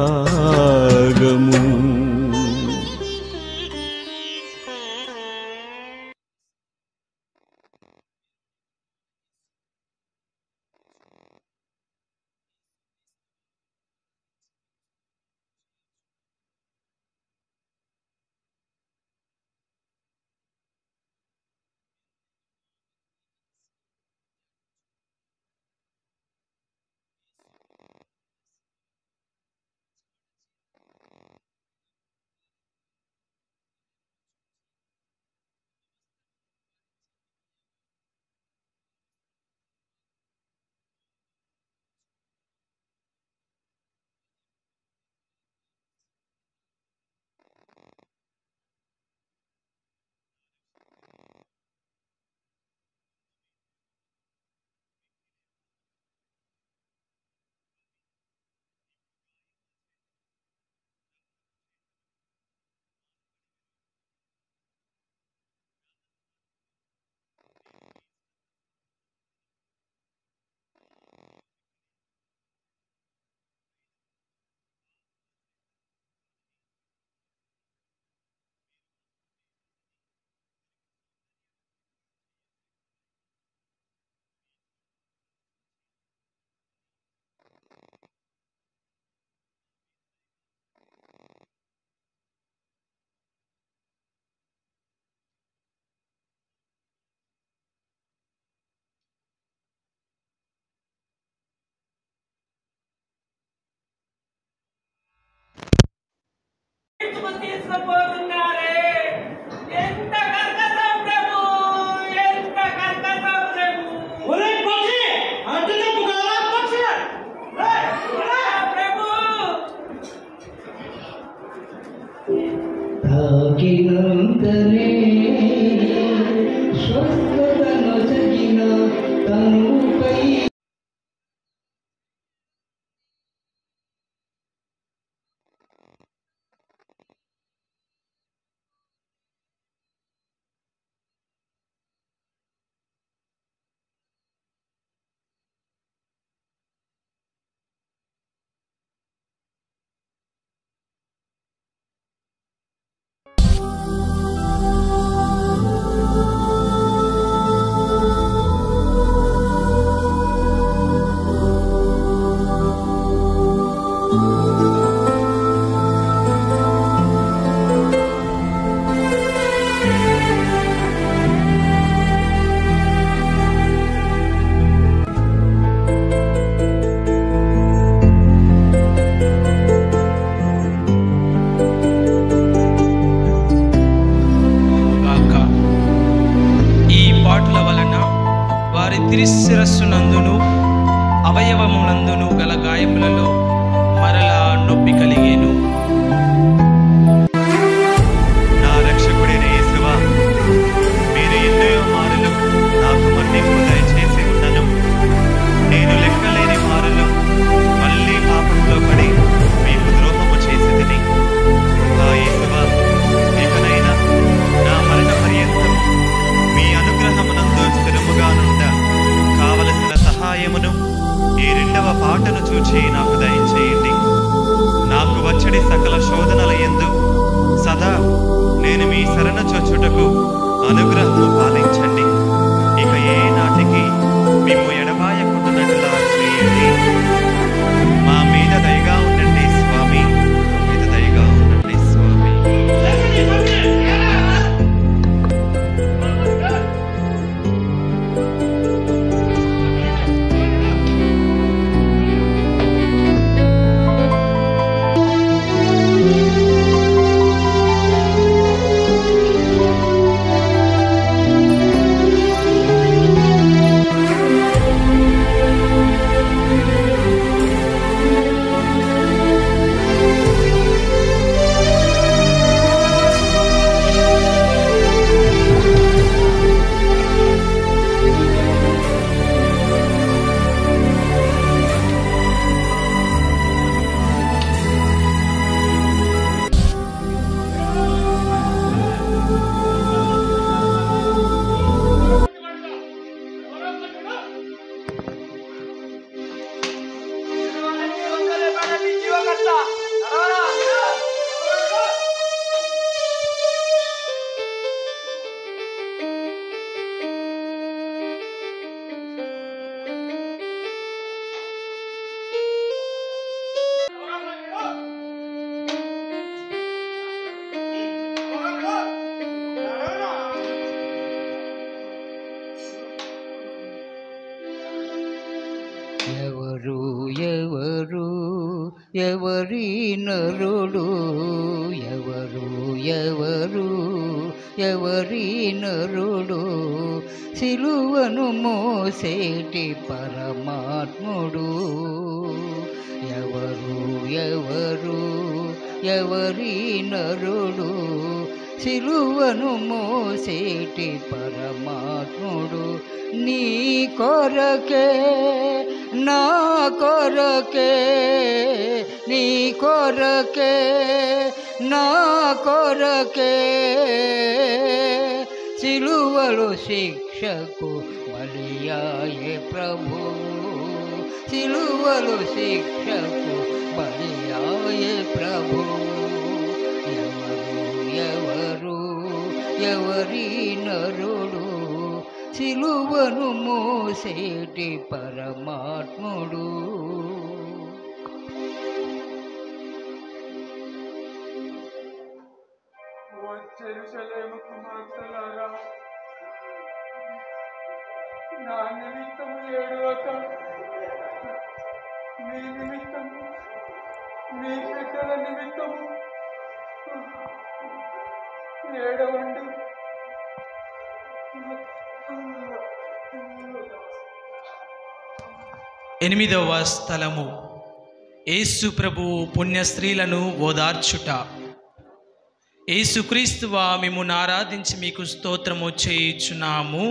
తిరిశిరస్సునందును అవయవమునందును గల గాయములలో మరలా నొప్పి కలిగేను. నా రక్షకుడైన యేసువా, మీరు ఎన్నో మారులు నాకు మన్నింపు దయచేసి ఉన్నను. నేను లెక్కలేని మారులు మళ్ళీ పాపంలో పడి మీకు ద్రోహము చేసి తిని. ఆ యేసువా, ఇకనైనా నా మరణ పర్యంతం మీ అనుగ్రహమునందు స్థిరముగా నుండ కావలసిన సహాయమును ఈ రెండవ పాటను చూచి నాకు దయచేయండి. నాకు వచ్చడి సకల శోధనల యందు సదా నేను మీ శరణ చొచ్చుటకు అనుగ్రహము పాలించండి. ఇక ఏ నాటికి మేము ఎడబాయకుండానట్లా చేయండి. మా మీద దయగా ఉండండి స్వామి, మీద దయగా ఉండండి స్వామి. ఎవరు ఎవరు ఎవరి నరుడు, ఎవరు ఎవరు ఎవరి నరుడు, సిలువను మోసేటి పరమాత్ముడు. ఎవరు ఎవరు ఎవరి నరుడు, సిలువను మోసేటి పరమాత్ముడు. నీ కొరకే నా కొరకే, నీ కొరకే నా కొరకే, సిలువలో శిక్షకు బలియాయే ప్రభువు, సిలువలో శిక్షకు బలియాయే ప్రభువు. ఎవరు ఎవరు ఎవరి నరుడు, సిలువను మోసేటి పరమాత్ముడు. యెరూషలేము కుమార్తెలారా, నా నిమిత్తము ఏడవక, మీ నిమిత్తము మీ బిడ్డల నిమిత్తము ఏడవండి. ఎనిమిదవ స్థలము, యేసు ప్రభువు పుణ్యస్త్రీలను ఓదార్చుట. యేసుక్రీస్తువా, మిమ్మును ఆరాధించి మీకు స్తోత్రము చేయుచున్నాము.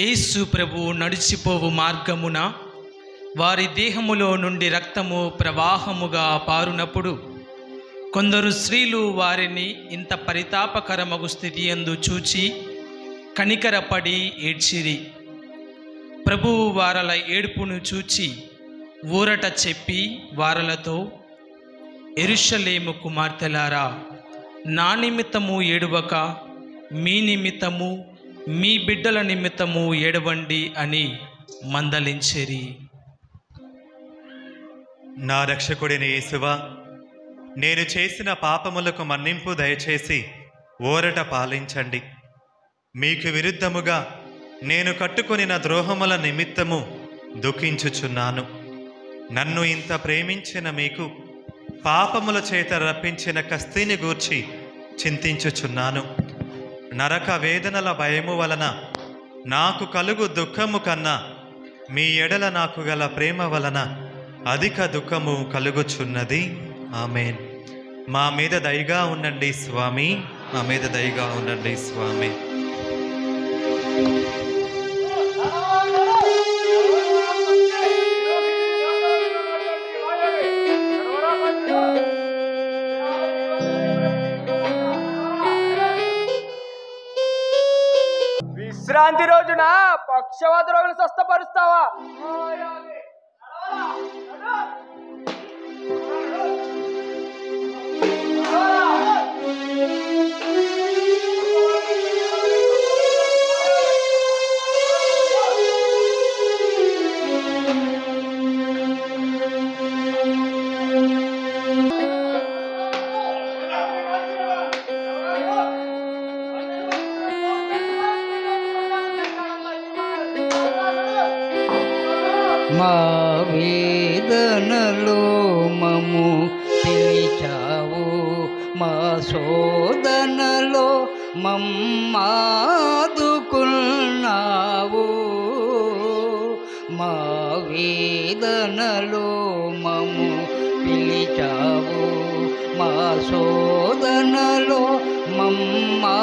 యేసు ప్రభువు నడిచిపోవు మార్గమున వారి దేహములో నుండి రక్తము ప్రవాహముగా పారునప్పుడు కొందరు స్త్రీలు వారిని ఇంత పరితాపకరమగు స్థితి యందు చూచి కనికరపడి ఏడ్చిరి. ప్రభువు వారల ఏడుపును చూచి ఊరట చెప్పి వారలతో, యెరూషలేము కుమార్తెలారా, నా నిమిత్తము ఏడువక, మీ నిమిత్తము మీ బిడ్డల నిమిత్తము ఏడవండి అని మందలించిరి. నా రక్షకుడైన యేసువా, నేను చేసిన పాపములకు మన్నింపు దయచేసి ఓరట పాలించండి. మీకు విరుద్ధముగా నేను కట్టుకొనిన ద్రోహముల నిమిత్తము దుఃఖించుచున్నాను. నన్ను ఇంత ప్రేమించిన మీకు పాపముల చేత రప్పించిన కస్తీని గూర్చి చింతించుచున్నాను. నరక వేదనల భయము వలన నాకు కలుగు దుఃఖము కన్నా మీ ఎడల నాకు గల ప్రేమ వలన అధిక దుఃఖము కలుగుచున్నది. ఆమేన్. మా మీద దయగా ఉండండి స్వామి, మా మీద దయగా ఉండండి స్వామి. విశ్రాంతి రోజున పక్షవాత రోగులు స్వస్థపరుస్తావా? మా వేదనలో మము పిలిచావు, మా శోధనలో మమ్మాదుకున్నావు. మా వేదనలో మము పిలిచావు, మా శోధనలో మమ్మాదుకున్నావు.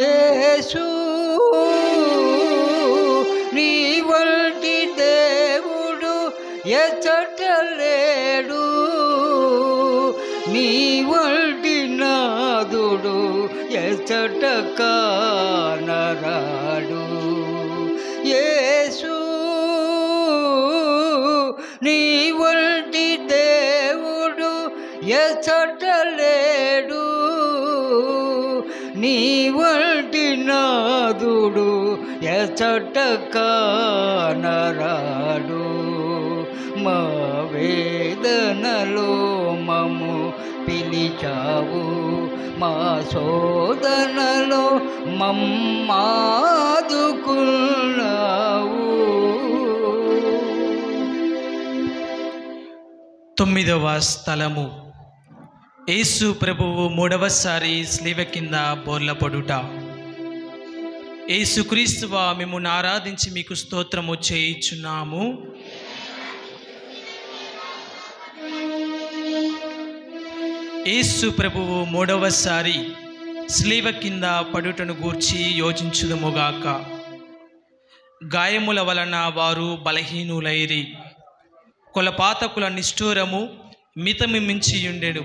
యేసు నీ వంటి దేవుడు ఎచ్చట లేడు, నీ వంటి నాదుడు ఎచ్చట కానరాడు. యేసు నీ వంటి దేవుడు ఎచ్చట లేడు, నీ వంటి నాదుడు ఎచ్చట కానరాడు. మా వేదనలో మము పిలిచావు, మా శోధనలో మమ్మాదుకున్నావు. 9వ స్థలము. యేసు ప్రభువు 3వసారి స్లీవ కింద బోర్లపడుట. యేసుక్రీస్తువా, మిమ్మును ఆరాధించి మీకు స్తోత్రము చేయుచున్నాము. యేసు ప్రభువు 3వసారి స్లీవ కింద పడుటను గూర్చి యోచించుదుముగాక. గాయముల వలన వారు బలహీనులైరి, కొలపాతకుల నిష్ఠూరము మితమి మించియుండెను.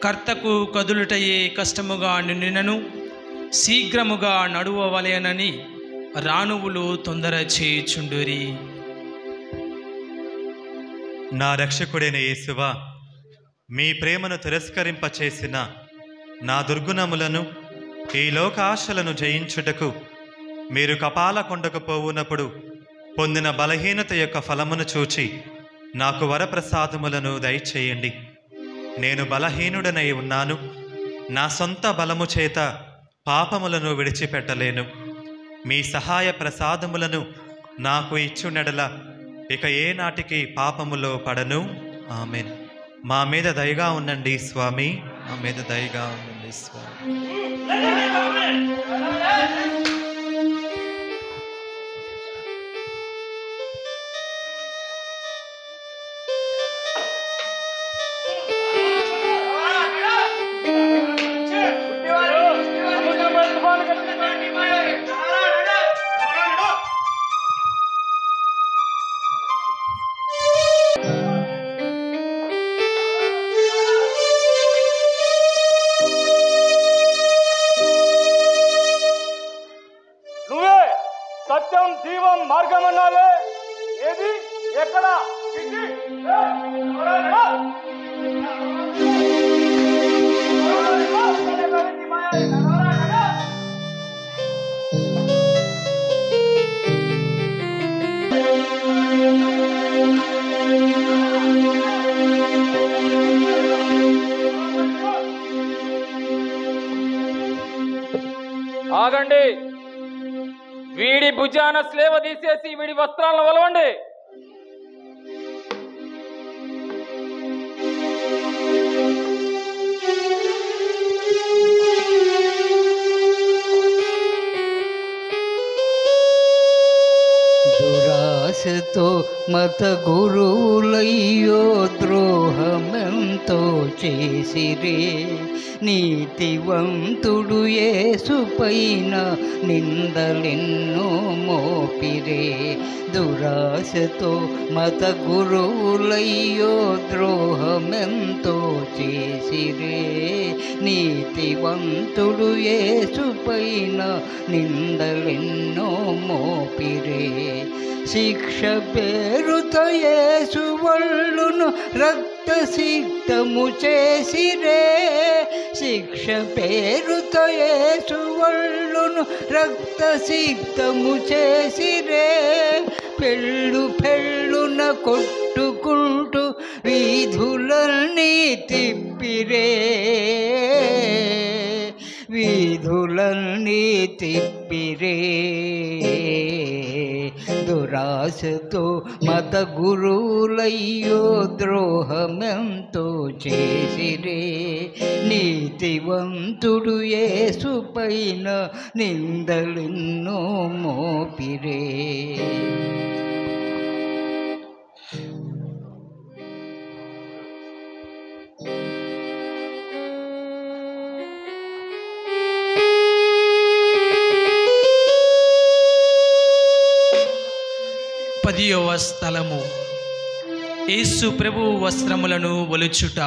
కర్తకు కదులుటయే కష్టముగా నిన్నను శీఘ్రముగా నడువవలెనని రాణువులు తొందర చేయుచుండురి. నా రక్షకుడైన యేసువా, మీ ప్రేమను తిరస్కరింపచేసిన నా దుర్గుణములను, ఈ లోకాశలను జయించుటకు మీరు కపాల కొండకు పోవునప్పుడు పొందిన బలహీనత యొక్క ఫలమును చూచి నాకు వరప్రసాదములను దయచేయండి. నేను బలహీనుడనై ఉన్నాను, నా సొంత బలము చేత పాపములను విడిచిపెట్టలేను. మీ సహాయ ప్రసాదములను నాకు ఇచ్చునెడల ఇక ఏ నాటికి పాపములో పడను. ఆమేన్. మా మీద దయగా ఉండండి స్వామి, మా మీద దయగా ఉండండి స్వామి. సత్యం జీవం మార్గం అన్నాలే, ఏది ఎక్కడ? ఆగండి. వీడి భుజాన స్లేవ తీసేసి వీడి వస్త్రాలను వలవండి. మత గురువులయ్యో ద్రోహమెంతో చేసిరే. నీతివంతుడు యేసుపైన నిందలెన్నో మోపిరే. దురాశతో మత గురువులయ్యో ద్రోహమెంతో చేసిరే. నీతివంతుడు యేసుపైన నిందలెన్నో మోపిరే. శిక్ష పేరుతో యేసు వళ్ళును రక్తసిక్తము చేసిరే. శిక్ష పేరుతో యేసు వళ్ళును రక్తసిక్తము చేసిరే. పెళ్ళున కొట్టుకుంటూ వీధులన్నీ తిప్పిరే. వీధులన్నీ తిప్పిరే. దురాశతో మత గురువులయ్యో ద్రోహమెంతో చేసిరే. నీతివంతుడు యేసుపైన నిందలెన్నో మోపిరే. పదియవ స్థలము యేసు ప్రభువు వస్త్రములను ఒలుచుట.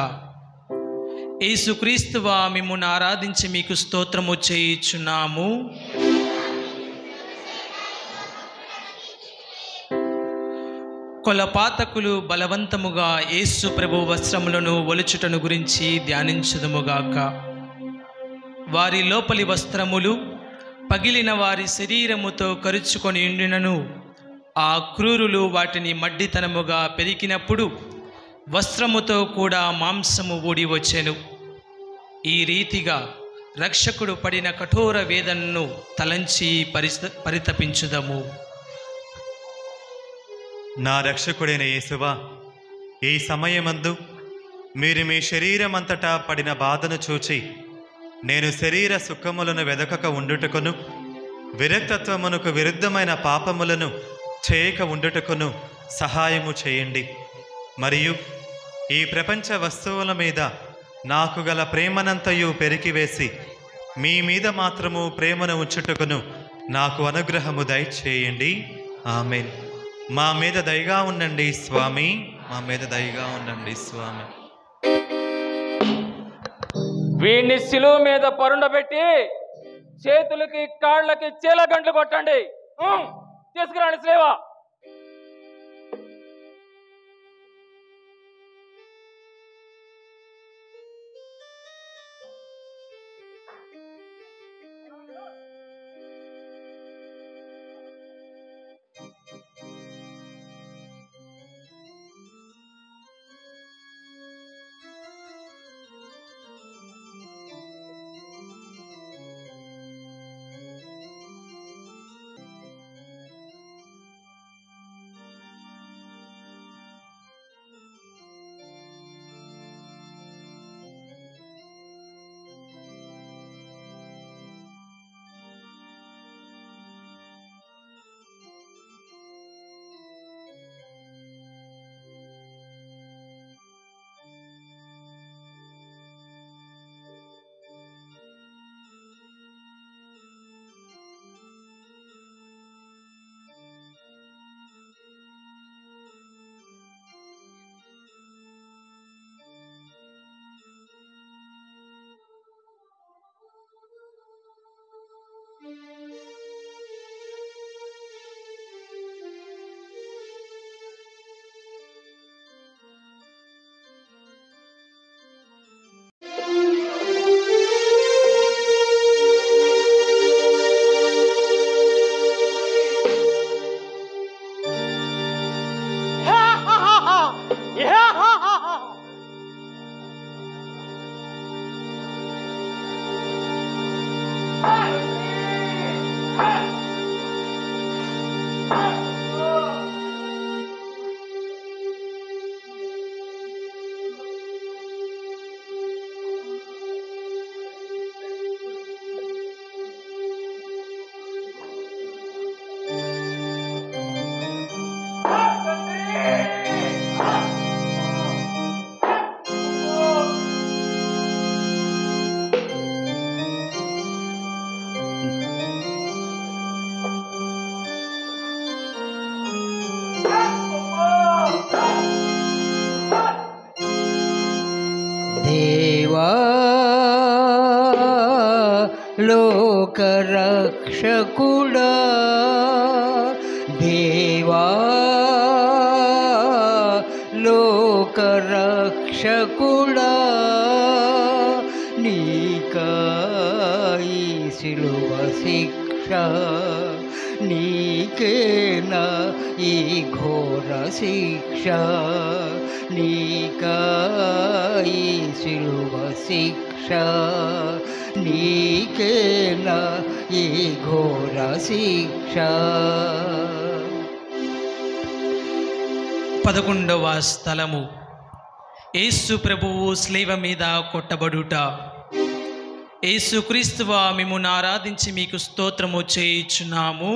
యేసుక్రీస్తువా మిమ్మును ఆరాధించి మీకు స్తోత్రము చేయుచున్నాము. కొలపాతకులు బలవంతముగా యేసు ప్రభు వస్త్రములను ఒలుచుటను గురించి ధ్యానించుదుముగాక. వారి లోపలి వస్త్రములు పగిలిన వారి శరీరముతో కరుచుకొని ఉండినను ఆ క్రూరులు వాటిని మడ్డితనముగా పెరికినప్పుడు వస్త్రముతో కూడా మాంసము ఊడి వచ్చెను. ఈ రీతిగా రక్షకుడు పడిన కఠోర వేదనను తలంచి పరితపించుదము. నా రక్షకుడైన యేసువా, ఈ సమయమందు మీరు మీ శరీరమంతటా పడిన బాధను చూచి నేను శరీర సుఖములను వెదకక ఉండుటకును విరక్తత్వమునకు విరుద్ధమైన పాపములను చేయక ఉండుటకును సహాయము చేయండి. మరియు ఈ ప్రపంచ వస్తువుల మీద నాకు గల ప్రేమనంతయు పెరికివేసి మీ మీద మాత్రము ప్రేమను ఉంచుటకును నాకు అనుగ్రహము దయచేయండి. ఆమేన్. మా మీద దయగా ఉండండి స్వామి, మా మీద దయగా ఉండండి స్వామి. వీడిని శిలువ మీద పరుండబెట్టి చేతులకి కాళ్ళకి చీలగంటలు కొట్టండి. తీసుకురండి సేవ. లోకరక్షకుడా దేవా లోకరక్షకుడా నీకాయి శిలువ శిక్ష నీకేనా ఈ ఘోర శిక్ష నీకాయి శిలువ శిక్ష నీకేనా ఈ ఘోర శిక్ష. 11వ స్థలము యేసు ప్రభువు స్లీవ మీద కొట్టబడుట. యేసుక్రీస్తువా మిమ్మును ఆరాధించి మీకు స్తోత్రము చేయుచున్నాము.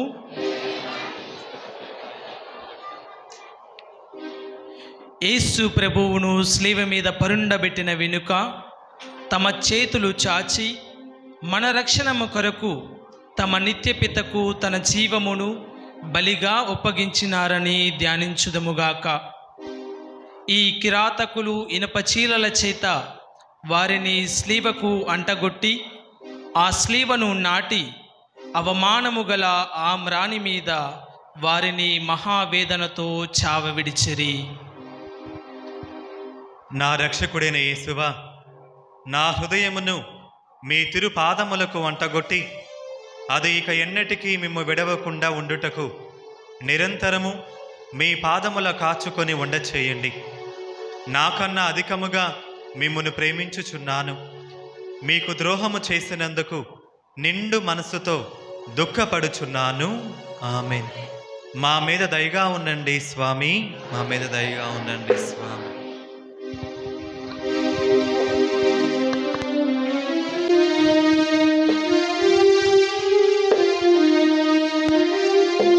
యేసు ప్రభువును స్లీవ మీద పరుండబెట్టిన వెనుక తమ చేతులు చాచి మన రక్షణము కొరకు తమ నిత్యపితకు తన జీవమును బలిగా ఒప్పగించినారని ధ్యానించుదముగాక. ఈ కిరాతకులు ఇనప చీలల చేత వారిని స్లీవకు అంటగొట్టి ఆ స్లీవను నాటి అవమానము గల ఆ మ్రాని మీద వారిని మహావేదనతో చావవిడిచిరి. నా రక్షకుడైన యేసువా, నా హృదయమును మీ తిరుపాదములకు అంటగొట్టి అది ఇక ఎన్నటికీ మిమ్ము విడవకుండా ఉండుటకు నిరంతరము మీ పాదముల కాచుకొని ఉండచేయండి. నాకన్నా అధికముగా మిమ్మును ప్రేమించుచున్నాను. మీకు ద్రోహము చేసినందుకు నిండు మనసుతో దుఃఖపడుచున్నాను. ఆమేన్. మా మీద దయగా ఉండండి స్వామి, మా మీద దయగా ఉండండి స్వామి.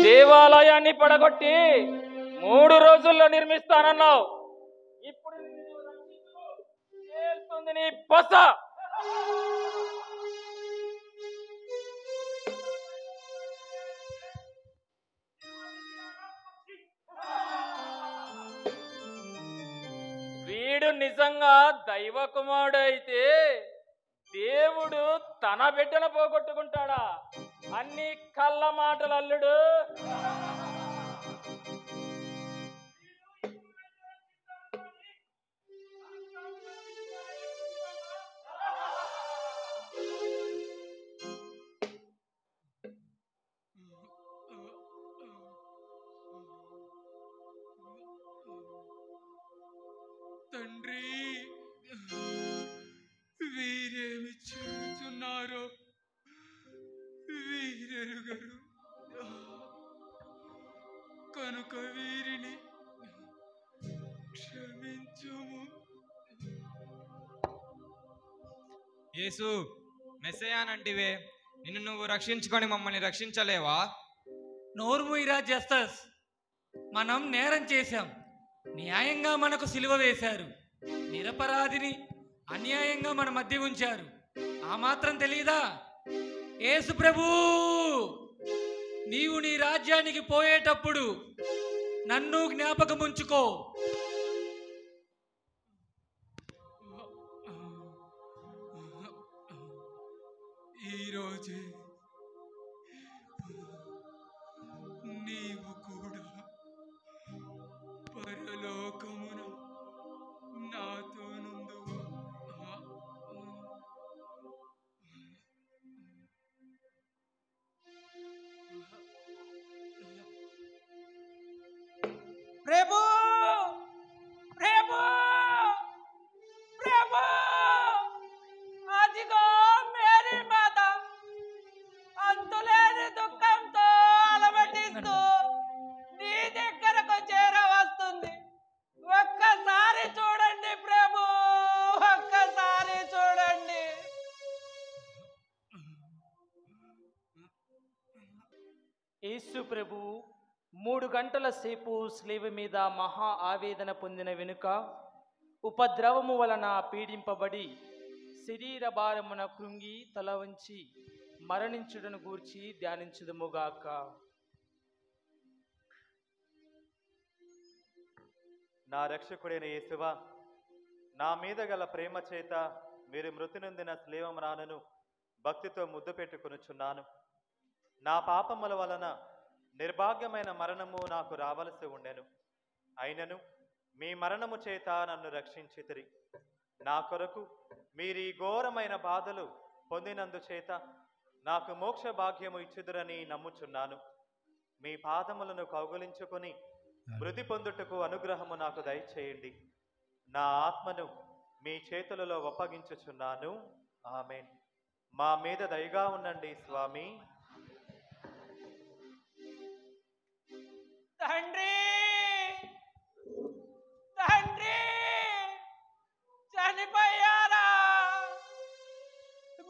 దేవాలయాన్ని పడగొట్టి 3 రోజుల్లో నిర్మిస్తానన్నావు. ఇప్పుడు తేలుతుంది నీ పస. వీడు నిజంగా దైవ కుమారుడు అయితే దేవుడు తన బిడ్డను పోగొట్టుకుంటాడా? అన్ని కళ్ళ మాటలు అల్లుడు. తండ్రి, వీరేమి చేస్తున్నారో వీరెరుగరు కనుక వీరిని క్షమించుము. యేసు, మెస్సయానంటివే, నిన్ను నువ్వు రక్షించుకొని మమ్మల్ని రక్షించలేవా? నోరు మూయిరా జస్టస్. మనం నేరం చేశాం, న్యాయంగా మనకు సిలువ వేశారు. నిరపరాధిని అన్యాయంగా మన మధ్య ఉంచారు. ఆ మాత్రం తెలీదా? యేసు ప్రభు, నీవు నీ రాజ్యానికి పోయేటప్పుడు నన్ను జ్ఞాపకముంచుకో. ఈరోజే నీవు కూడా పరలోకమున నాతో నుందువు. ప్రభు, ప్రభు, ప్రభు, అదిగో మేరీ మాత అంతులేని దుఃఖంతో అలమటిస్తూ నీ దగ్గరకు చేరవస్తుంది. ఒక్కసారి చూడండి ప్రభు, ఒక్కసారి చూడండి. యేసు ప్రభువు 3 గంటల సేపు స్లీవ మీద మహా ఆవేదన పొందిన వెనుక ఉపద్రవము వలన పీడింపబడి శరీర భారమున కృంగి తల వంచి మరణించుటను గూర్చి ధ్యానించుదుముగాక. నా రక్షకుడైన యేసువా, నా మీద గల ప్రేమ చేత మీరు మృతి నొందిన స్లీవ మ్రానును భక్తితో ముద్దు పెట్టుకొనుచున్నాను. నా పాపముల వలన నిర్భాగ్యమైన మరణము నాకు రావలసి ఉండెను. అయినను మీ మరణము చేత నన్ను రక్షించితిరి. నా కొరకు మీరీ ఘోరమైన బాధలు పొందినందుచేత నాకు మోక్ష భాగ్యము ఇచ్చుదురని నమ్ముచున్నాను. మీ పాదములను కౌగులించుకొని మృతి పొందుటకు అనుగ్రహము నాకు దయచేయండి. నా ఆత్మను మీ చేతులలో ఒప్పగించుచున్నాను. ఆమేన్. మా మీద దయగా ఉండండి స్వామి. తండ్రి తండ్రి చనిపోయారా?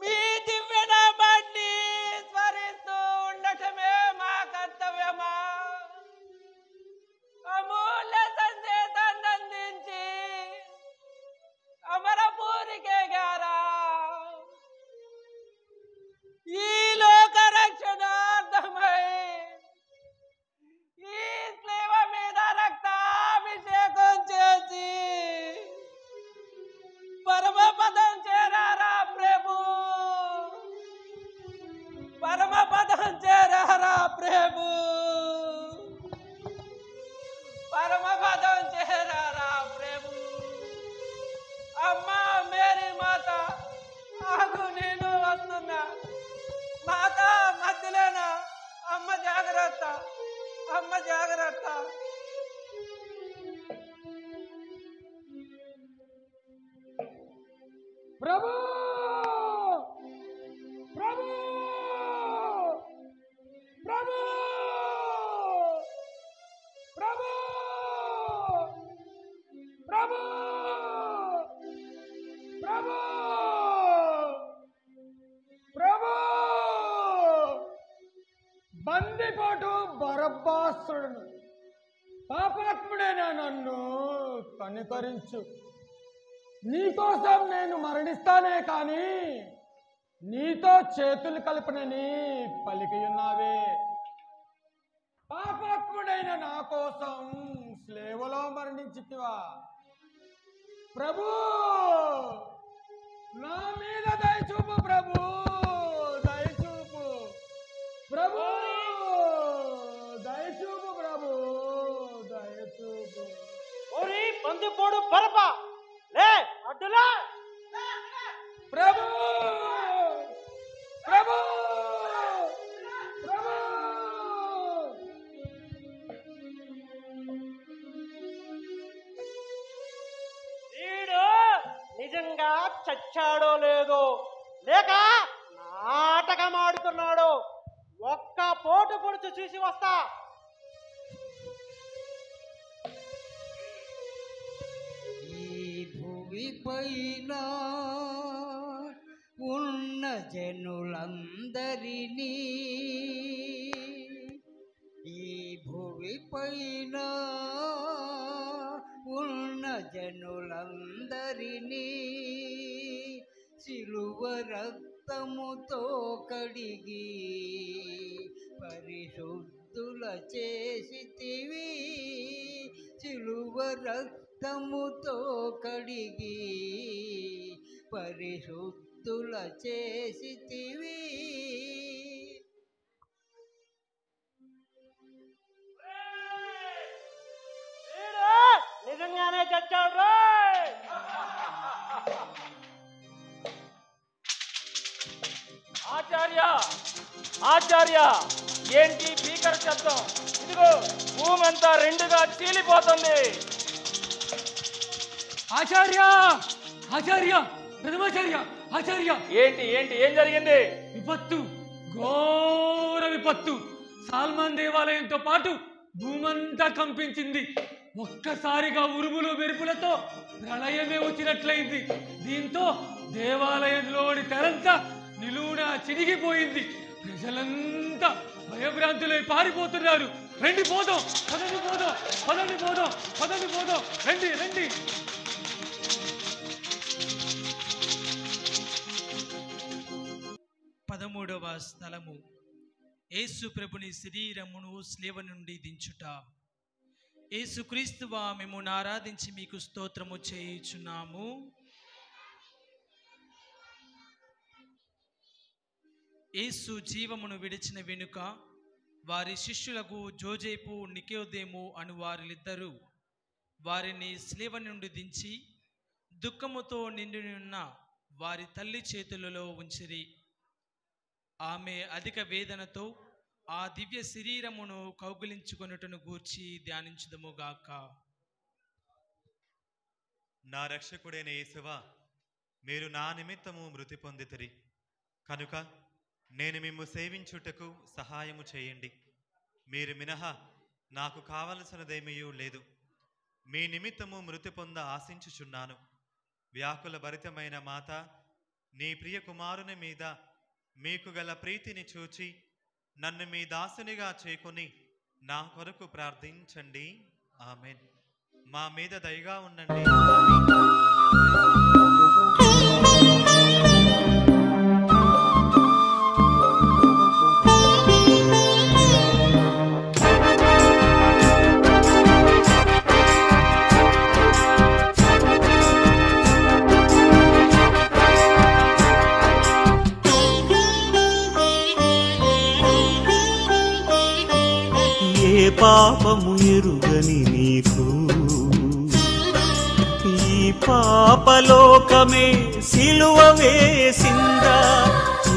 మీ దివ్యనామాన్ని స్మరిస్తూ ఉండటమే మా కర్తవ్యమా? అమూల్య సందేశాన్ని అందించి అమరపూరికేగారా? ఈ లోక రక్షణార్థమై ఈ స్లేవ మీద రక్తాభిషేకం చేసి పరమపదం చేరారా ప్రభు? పరమపదం చేరారా ప్రభు? పరమపదం చేరారా ప్రభు? అమ్మా మేరీ మాత, ఆగు, నేను వస్తున్నా. మాత మధ్యలోనా? అమ్మ జాగ్రత్త, అమ్మ జాగ్రత్త. ప్రభు ప్రభు ప్రభు ప్రభు ప్రభు ప్రభు ప్రభు బందిపోటు బరబ్బాసురుడును, పాపాత్ముడైన నన్ను కనికరించు. నీకోసం నేను మరణిస్తానే కానీ నీతో చేతులు కలుపునని పలికి ఉన్నావే. పాపాత్ముడైన నా కోసం స్లేవలో మరణించితివా ప్రభు? నా మీద దయచూపు ప్రభు, దయచూపు ప్రభు, దయచూపు ప్రభు, దయచూపు. ఓరి బందిపోడు బరప, లే అడ్డులా. ప్రభు ప్రభు ప్రభు వీడు నిజంగా చచ్చాడో లేదో, లేక నాటకం ఆడుతున్నాడో ఒక్క పోటు పొడుచు చూసి వస్తా. భూమిపైన ఉన్న జనులందరినీ, ఈ భూమిపైన ఉన్న జనులందరినీ సిలువ రక్తముతో కడిగి పరిశుద్ధుల చేసితివి. సిలువ రక్తముతో కడిగి పరిశుద్ధుల చేసితివి. నిజంగానే చచ్చాడు. ఆచార్య ఆచార్య, ఏంటి భీకర శబ్దం? ఇదిగో భూమి అంతా రెండుగా చీలిపోతుంది. ఆచార్య ఆచార్య ప్రథమాచార్య ఆచార్య, ఏంటి ఏంటి ఏం జరిగింది? విపత్తు, ఘోర విపత్తు. సాల్మాన్ దేవాలయంతో పాటు భూమంతా కంపించింది. ఒక్కసారిగా ఉరుములు మెరుపులతో ప్రళయమే వచ్చినట్లయింది. దీంతో దేవాలయంలోని తెరంతా నిలువునా చినిగిపోయింది. ప్రజలంతా భయభ్రాంతులై పారిపోతున్నారు. రండి పోదాం, పదండి పోదాం, పదండి పోదాం, పదండి పోదాం, రండి రండి. 13వ స్థలము, యేసు ప్రభుని శరీరమును స్లేవ నుండి దించుట. యేసుక్రీస్తువా, మిమ్మును ఆరాధించి మీకు స్తోత్రము చేయుచున్నాము. యేసు జీవమును విడిచిన వెనుక వారి శిష్యులకు జోజేపు నికోదేము అను వారిద్దరూ వారిని శిలువ నుండి దించి దుఃఖముతో నిండినున్న వారి తల్లి చేతులలో ఉంచిరి. ఆమె అధిక వేదనతో ఆ దివ్య శరీరమును కౌగిలించుకొనుటను గూర్చి ధ్యానించుదముగాక. నా రక్షకుడైన యేసువా, మీరు నా నిమిత్తము మృతి పొందితిరి కనుక నేను మిమ్ము సేవించుటకు సహాయము చేయండి. మీరు మినహా నాకు కావలసినదేమీ లేదు. మీ నిమిత్తము మృతి పొంద ఆశించుచున్నాను. వ్యాకుల భరితమైన మాత, నీ ప్రియ కుమారుని మీద మీకు గల ప్రీతిని చూచి నన్ను మీ దాసునిగా చేకొని నా కొరకు ప్రార్థించండి. ఆమేన్. మా మీద దయగా ఉండండి. ఏ పాపము ఎరుగని నీకు ఈ పాపలోకమే సిలువ వేసిందా?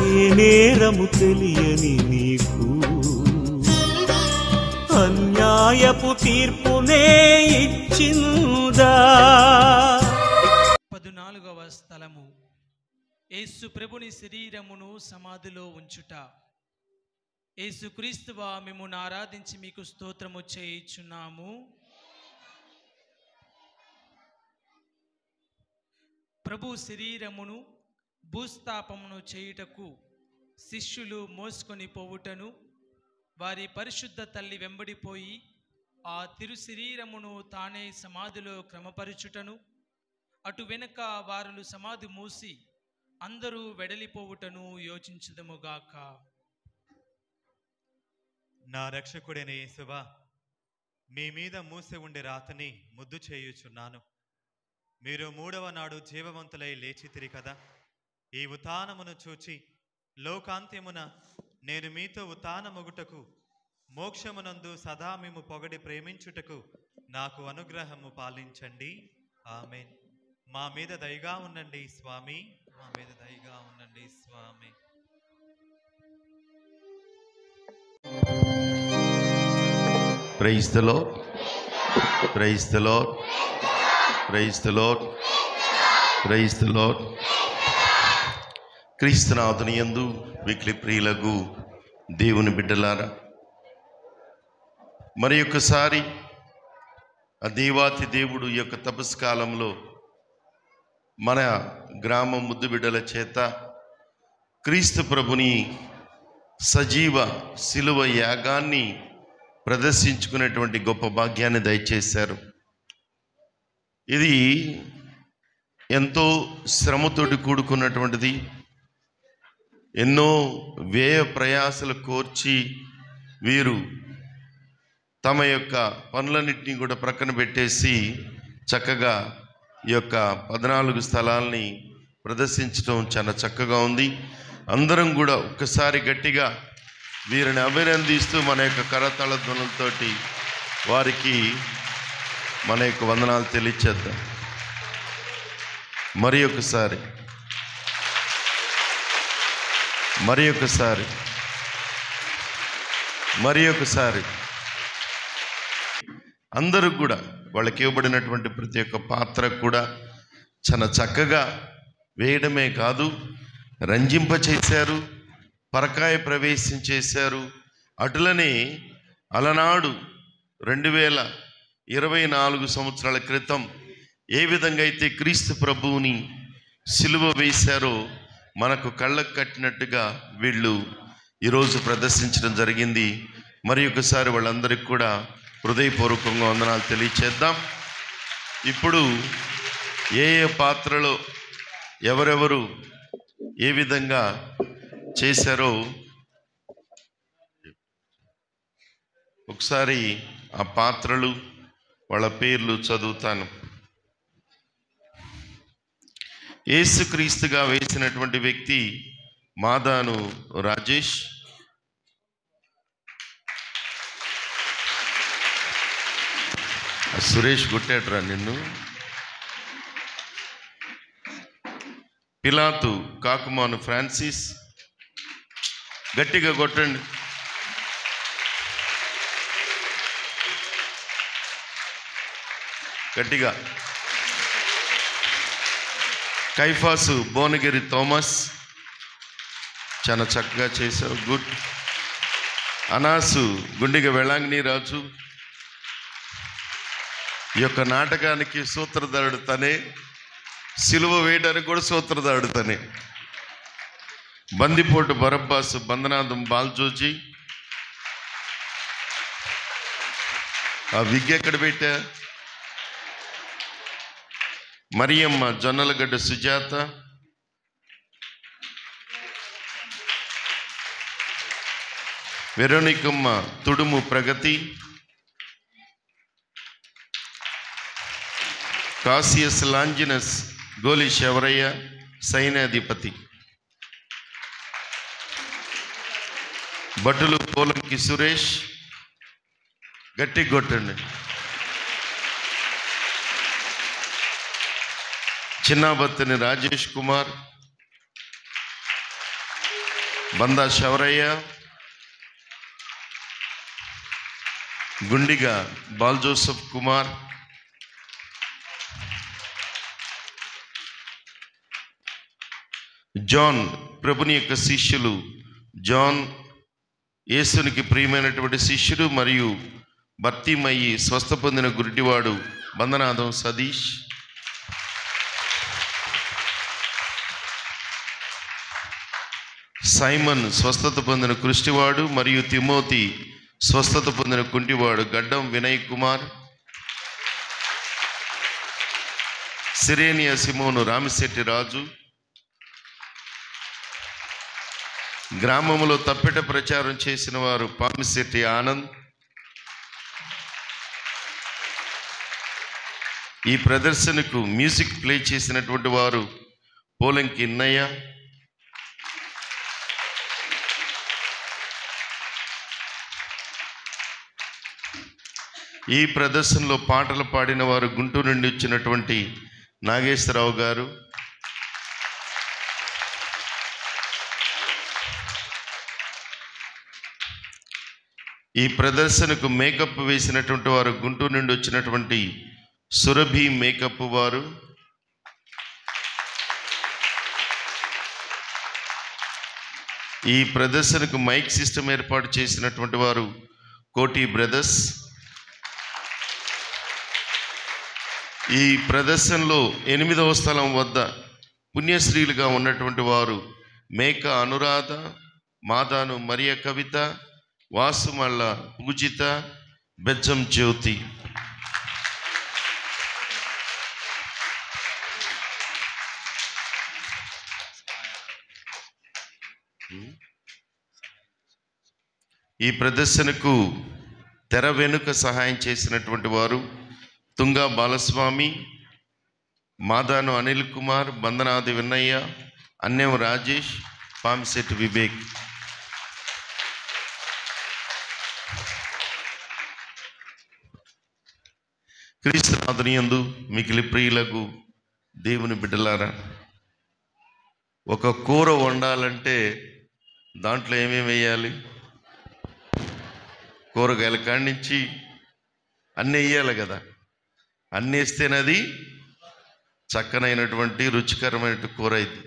ఏ నేరము తెలియని నీకు అన్యాయపు తీర్పునే ఇచ్చిందా? 14వ స్థలము యేసు ప్రభుని శరీరమును సమాధిలో ఉంచుట. యేసుక్రీస్తువా, మిమ్మును ఆరాధించి మీకు స్తోత్రము చేయుచున్నాము. ప్రభు శరీరమును భూస్థాపమును చేయుటకు శిష్యులు మోసుకొని పోవుటను వారి పరిశుద్ధ తల్లి వెంబడిపోయి ఆ తిరు శరీరమును తానే సమాధిలో క్రమపరుచుటను, అటు వెనుక వారులు సమాధి మూసి అందరూ వెడలిపోవుటను యోచించుదముగాక. నా రక్షకుడైన యేసువా, మీ మీద మూసి ఉండే రాతని ముద్దు చేయుచున్నాను. మీరు 3వ నాడు జీవవంతులై లేచితిరి కదా. ఈ ఉత్థానమును చూచి లోకాంత్యమున నేను మీతో ఉత్థానమొగుటకు మోక్షమునందు సదా మేము పొగడి ప్రేమించుటకు నాకు అనుగ్రహము పాలించండి. ఆమేన్. మా మీద దయగా ఉండండి స్వామి. మా మీద దయగా ఉండండి స్వామి. Praise the Lord, praise the Lord, praise the Lord, praise the Lord. క్రీస్తునాథుని యందు మిక్కిలి ప్రియులకు దేవుని బిడ్డలారా, మరి ఒక్కసారి ఆ దేవాతి దేవుడు యొక్క తపస్కాలంలో మన గ్రామ ముద్దు బిడ్డల చేత క్రీస్తు ప్రభుని సజీవ శిలువ యాగాన్ని ప్రదర్శించుకునేటువంటి గొప్ప భాగ్యాన్ని దయచేశారు. ఇది ఎంతో శ్రమతోటి కూడుకున్నటువంటిది. ఎన్నో వ్యయ ప్రయాసలు కోర్చి వీరు తమ యొక్క పనులన్నింటినీ కూడా ప్రక్కన పెట్టేసి చక్కగా ఈ యొక్క 14 స్థలాల్ని ప్రదర్శించడం చాలా చక్కగా ఉంది. అందరం కూడా ఒక్కసారి గట్టిగా వీరిని అభినందిస్తూ మన యొక్క కరతాళ ధ్వనులతోటి వారికి మన యొక్క వందనాలు తెలియచేద్దాం. మరి ఒకసారి అందరూ కూడా వాళ్ళకి ఇవ్వబడినటువంటి ప్రతి ఒక్క పాత్ర కూడా చాలా చక్కగా వేయడమే కాదు, రంజింప చేశారు, పరకాయ ప్రవేశం చేశారు. అటులనే అలనాడు 2024 సంవత్సరాల క్రితం ఏ విధంగా అయితే క్రీస్తు ప్రభువుని సిలువ వేశారో మనకు కళ్ళకు కట్టినట్టుగా వీళ్ళు ఈరోజు ప్రదర్శించడం జరిగింది. మరి ఒకసారి వాళ్ళందరికీ కూడా హృదయపూర్వకంగా వందనాలు తెలియచేద్దాం. ఇప్పుడు ఏ ఏ పాత్రలో ఎవరెవరు ఏ విధంగా చేశారో ఒకసారి ఆ పాత్రలు వాళ్ళ పేర్లు చదువుతాను. యేసుక్రీస్తుగా వేసినటువంటి వ్యక్తి మాదాను రాజేష్, సురేష్ కొట్టాడ్రా నిన్ను. పిలాతు కాకుమాను ఫ్రాన్సిస్, గట్టిగా కొట్టండి. గట్టిగా. కైఫాసు భువనగిరి థామస్, చాలా చక్కగా చేశావు, గుడ్. అనాసు గుండిగ వెళాంగిని రాజు, ఈ యొక్క నాటకానికి సూత్రధారుడు తనే, సిలువ వేయడానికి కూడా సూత్రధారుడు తనే. బందిపోటు బరబ్బాసు, బందనాథం బాల్జోజీ. ఆ విగ్ ఎక్కడ పెట్టా? మరియమ్మ జొన్నలగడ్డ సుజాత, వెరోనికమ్మ తుడుము ప్రగతి, కాసియస్ లాంజినస్ గోలి శవరయ్య సైన్యాధిపతి, భటులు పోలంకి సురేష్, గట్టి కొట్టండి. చిన్నాబత్తని రాజేష్ కుమార్, బందా శవరయ్య, గుండిగా బాల్ జోసఫ్ కుమార్, జాన్ ప్రభుని యొక్క శిష్యులు, జాన్ యేసునికి ప్రియమైనటువంటి శిష్యుడు మరియు భర్తీమయ్యి స్వస్థ పొందిన గురిటివాడు బందనాథం సతీష్, సైమన్ స్వస్థత పొందిన కృష్టివాడు మరియు తిమోతి స్వస్థత పొందిన కుంటివాడు గడ్డం వినయ్ కుమార్, సిరేనియా సిమోను రామిశెట్టి రాజు, గ్రామంలో తప్పెట ప్రచారం చేసిన వారు పామిశెట్టి ఆనంద్. ఈ ప్రదర్శనకు మ్యూజిక్ ప్లే చేసినటువంటి వారు పోలంకి ఇన్నయ్య, ఈ ప్రదర్శనలో పాటలు పాడిన వారు గుంటూరు నుండి వచ్చినటువంటి నాగేశ్వరరావు గారు, ఈ ప్రదర్శనకు మేకప్ వేసినటువంటి వారు గుంటూరు నుండి వచ్చినటువంటి సురభి మేకప్ వారు, ఈ ప్రదర్శనకు మైక్ సిస్టమ్ ఏర్పాటు చేసినటువంటి వారు కోటి బ్రదర్స్. ఈ ప్రదర్శనలో 8వ స్థలం వద్ద పుణ్యశ్రీలుగా ఉన్నటువంటి వారు మేక అనురాధ, మాదాను మరియ కవిత, వాసుమల్ల పూజిత, బెజ్జం జ్యోతి. ఈ ప్రదర్శనకు తెర వెనుక సహాయం చేసినటువంటి వారు తుంగా బాలస్వామి, మాదాను అనిల్ కుమార్, బందనాది విన్నయ్య, అన్యం రాజేష్, పామిశెట్టి వివేక్. క్రీస్తునాథునియందు మిగిలి ప్రియులకు దేవుని బిడ్డలారా, ఒక కూర వండాలంటే దాంట్లో ఏమేమి వేయాలి? కూరగాయల కాడి నుంచి అన్నీ వేయాలి కదా. అన్నీ వేస్తేనది చక్కనైనటువంటి రుచికరమైన కూర ఇది.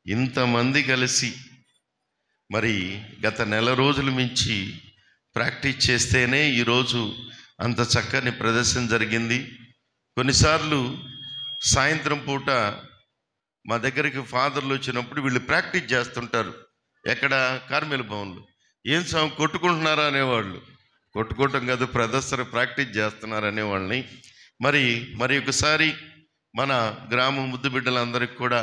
ఇంతమంది కలిసి మరి గత నెల రోజుల మించి ప్రాక్టీస్ చేస్తేనే ఈరోజు అంత చక్కని ప్రదర్శన జరిగింది. కొన్నిసార్లు సాయంత్రం పూట మా దగ్గరికి ఫాదర్లు వచ్చినప్పుడు వీళ్ళు ప్రాక్టీస్ చేస్తుంటారు. ఎక్కడ? కార్మిల భవన్లో. ఏం స్వామి కొట్టుకుంటున్నారా అనేవాళ్ళు. కొట్టుకోవటం కాదు, ప్రదర్శన ప్రాక్టీస్ చేస్తున్నారు అనేవాళ్ళని. మరి ఒకసారి మన గ్రామ ముద్దు బిడ్డలందరికీ కూడా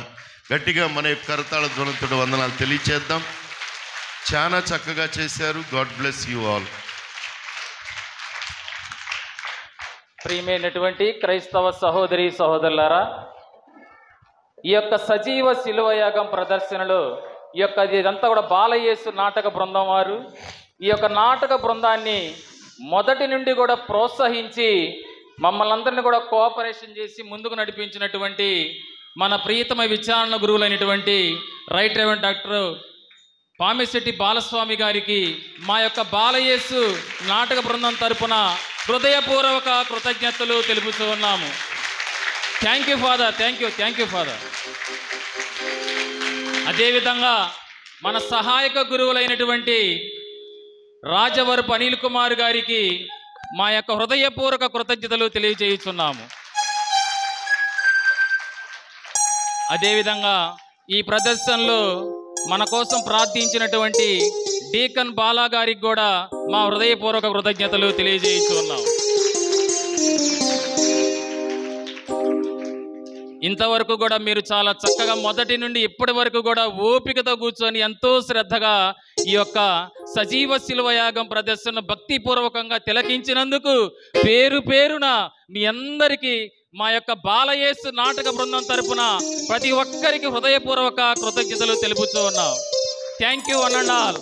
గట్టిగా మన యొక్క కరతాళ ధ్వనులతో వందనాలు తెలియచేద్దాం. చాలా చక్కగా చేశారు. God bless you all. ప్రియమైనటువంటి క్రైస్తవ సహోదరి సహోదరులారా, ఈ యొక్క సజీవ శిలువ యాగం ప్రదర్శనలో ఈ యొక్క ఇదంతా కూడా బాలయేసు నాటక బృందం వారు ఈ యొక్క నాటక బృందాన్ని మొదటి నుండి కూడా ప్రోత్సహించి మమ్మల్ని అందరినీ కూడా కోఆపరేషన్ చేసి ముందుకు నడిపించినటువంటి మన ప్రియతమ విచారణ గురువులైనటువంటి right reverend doctor Pamisetti Balaswamy గారికి మా యొక్క బాలయేసు నాటక బృందం తరపున హృదయపూర్వక కృతజ్ఞతలు తెలుపుతూ ఉన్నాము. Thank you father, thank you father. అదేవిధంగా మన సహాయక గురువులైనటువంటి రాజవరపు అనిల్ కుమార్ గారికి మా యొక్క హృదయపూర్వక కృతజ్ఞతలు తెలియజేయుచున్నాము. అదేవిధంగా ఈ ప్రదర్శనలో మన కోసం ప్రార్థించినటువంటి డీకన్ బాలా గారికి కూడా మా హృదయపూర్వక కృతజ్ఞతలు తెలియజేయుచున్నాము. ఇంతవరకు కూడా మీరు చాలా చక్కగా మొదటి నుండి ఇప్పటి వరకు కూడా ఓపికతో కూర్చొని ఎంతో శ్రద్ధగా ఈ యొక్క సజీవ శిలువ యాగం ప్రదర్శన భక్తిపూర్వకంగా తిలకించినందుకు పేరు పేరున మీ అందరికీ మా యొక్క బాలయేసు నాటక బృందం తరపున ప్రతి ఒక్కరికి హృదయపూర్వక కృతజ్ఞతలు తెలుపుతూ ఉన్నాం. Thank you one and all.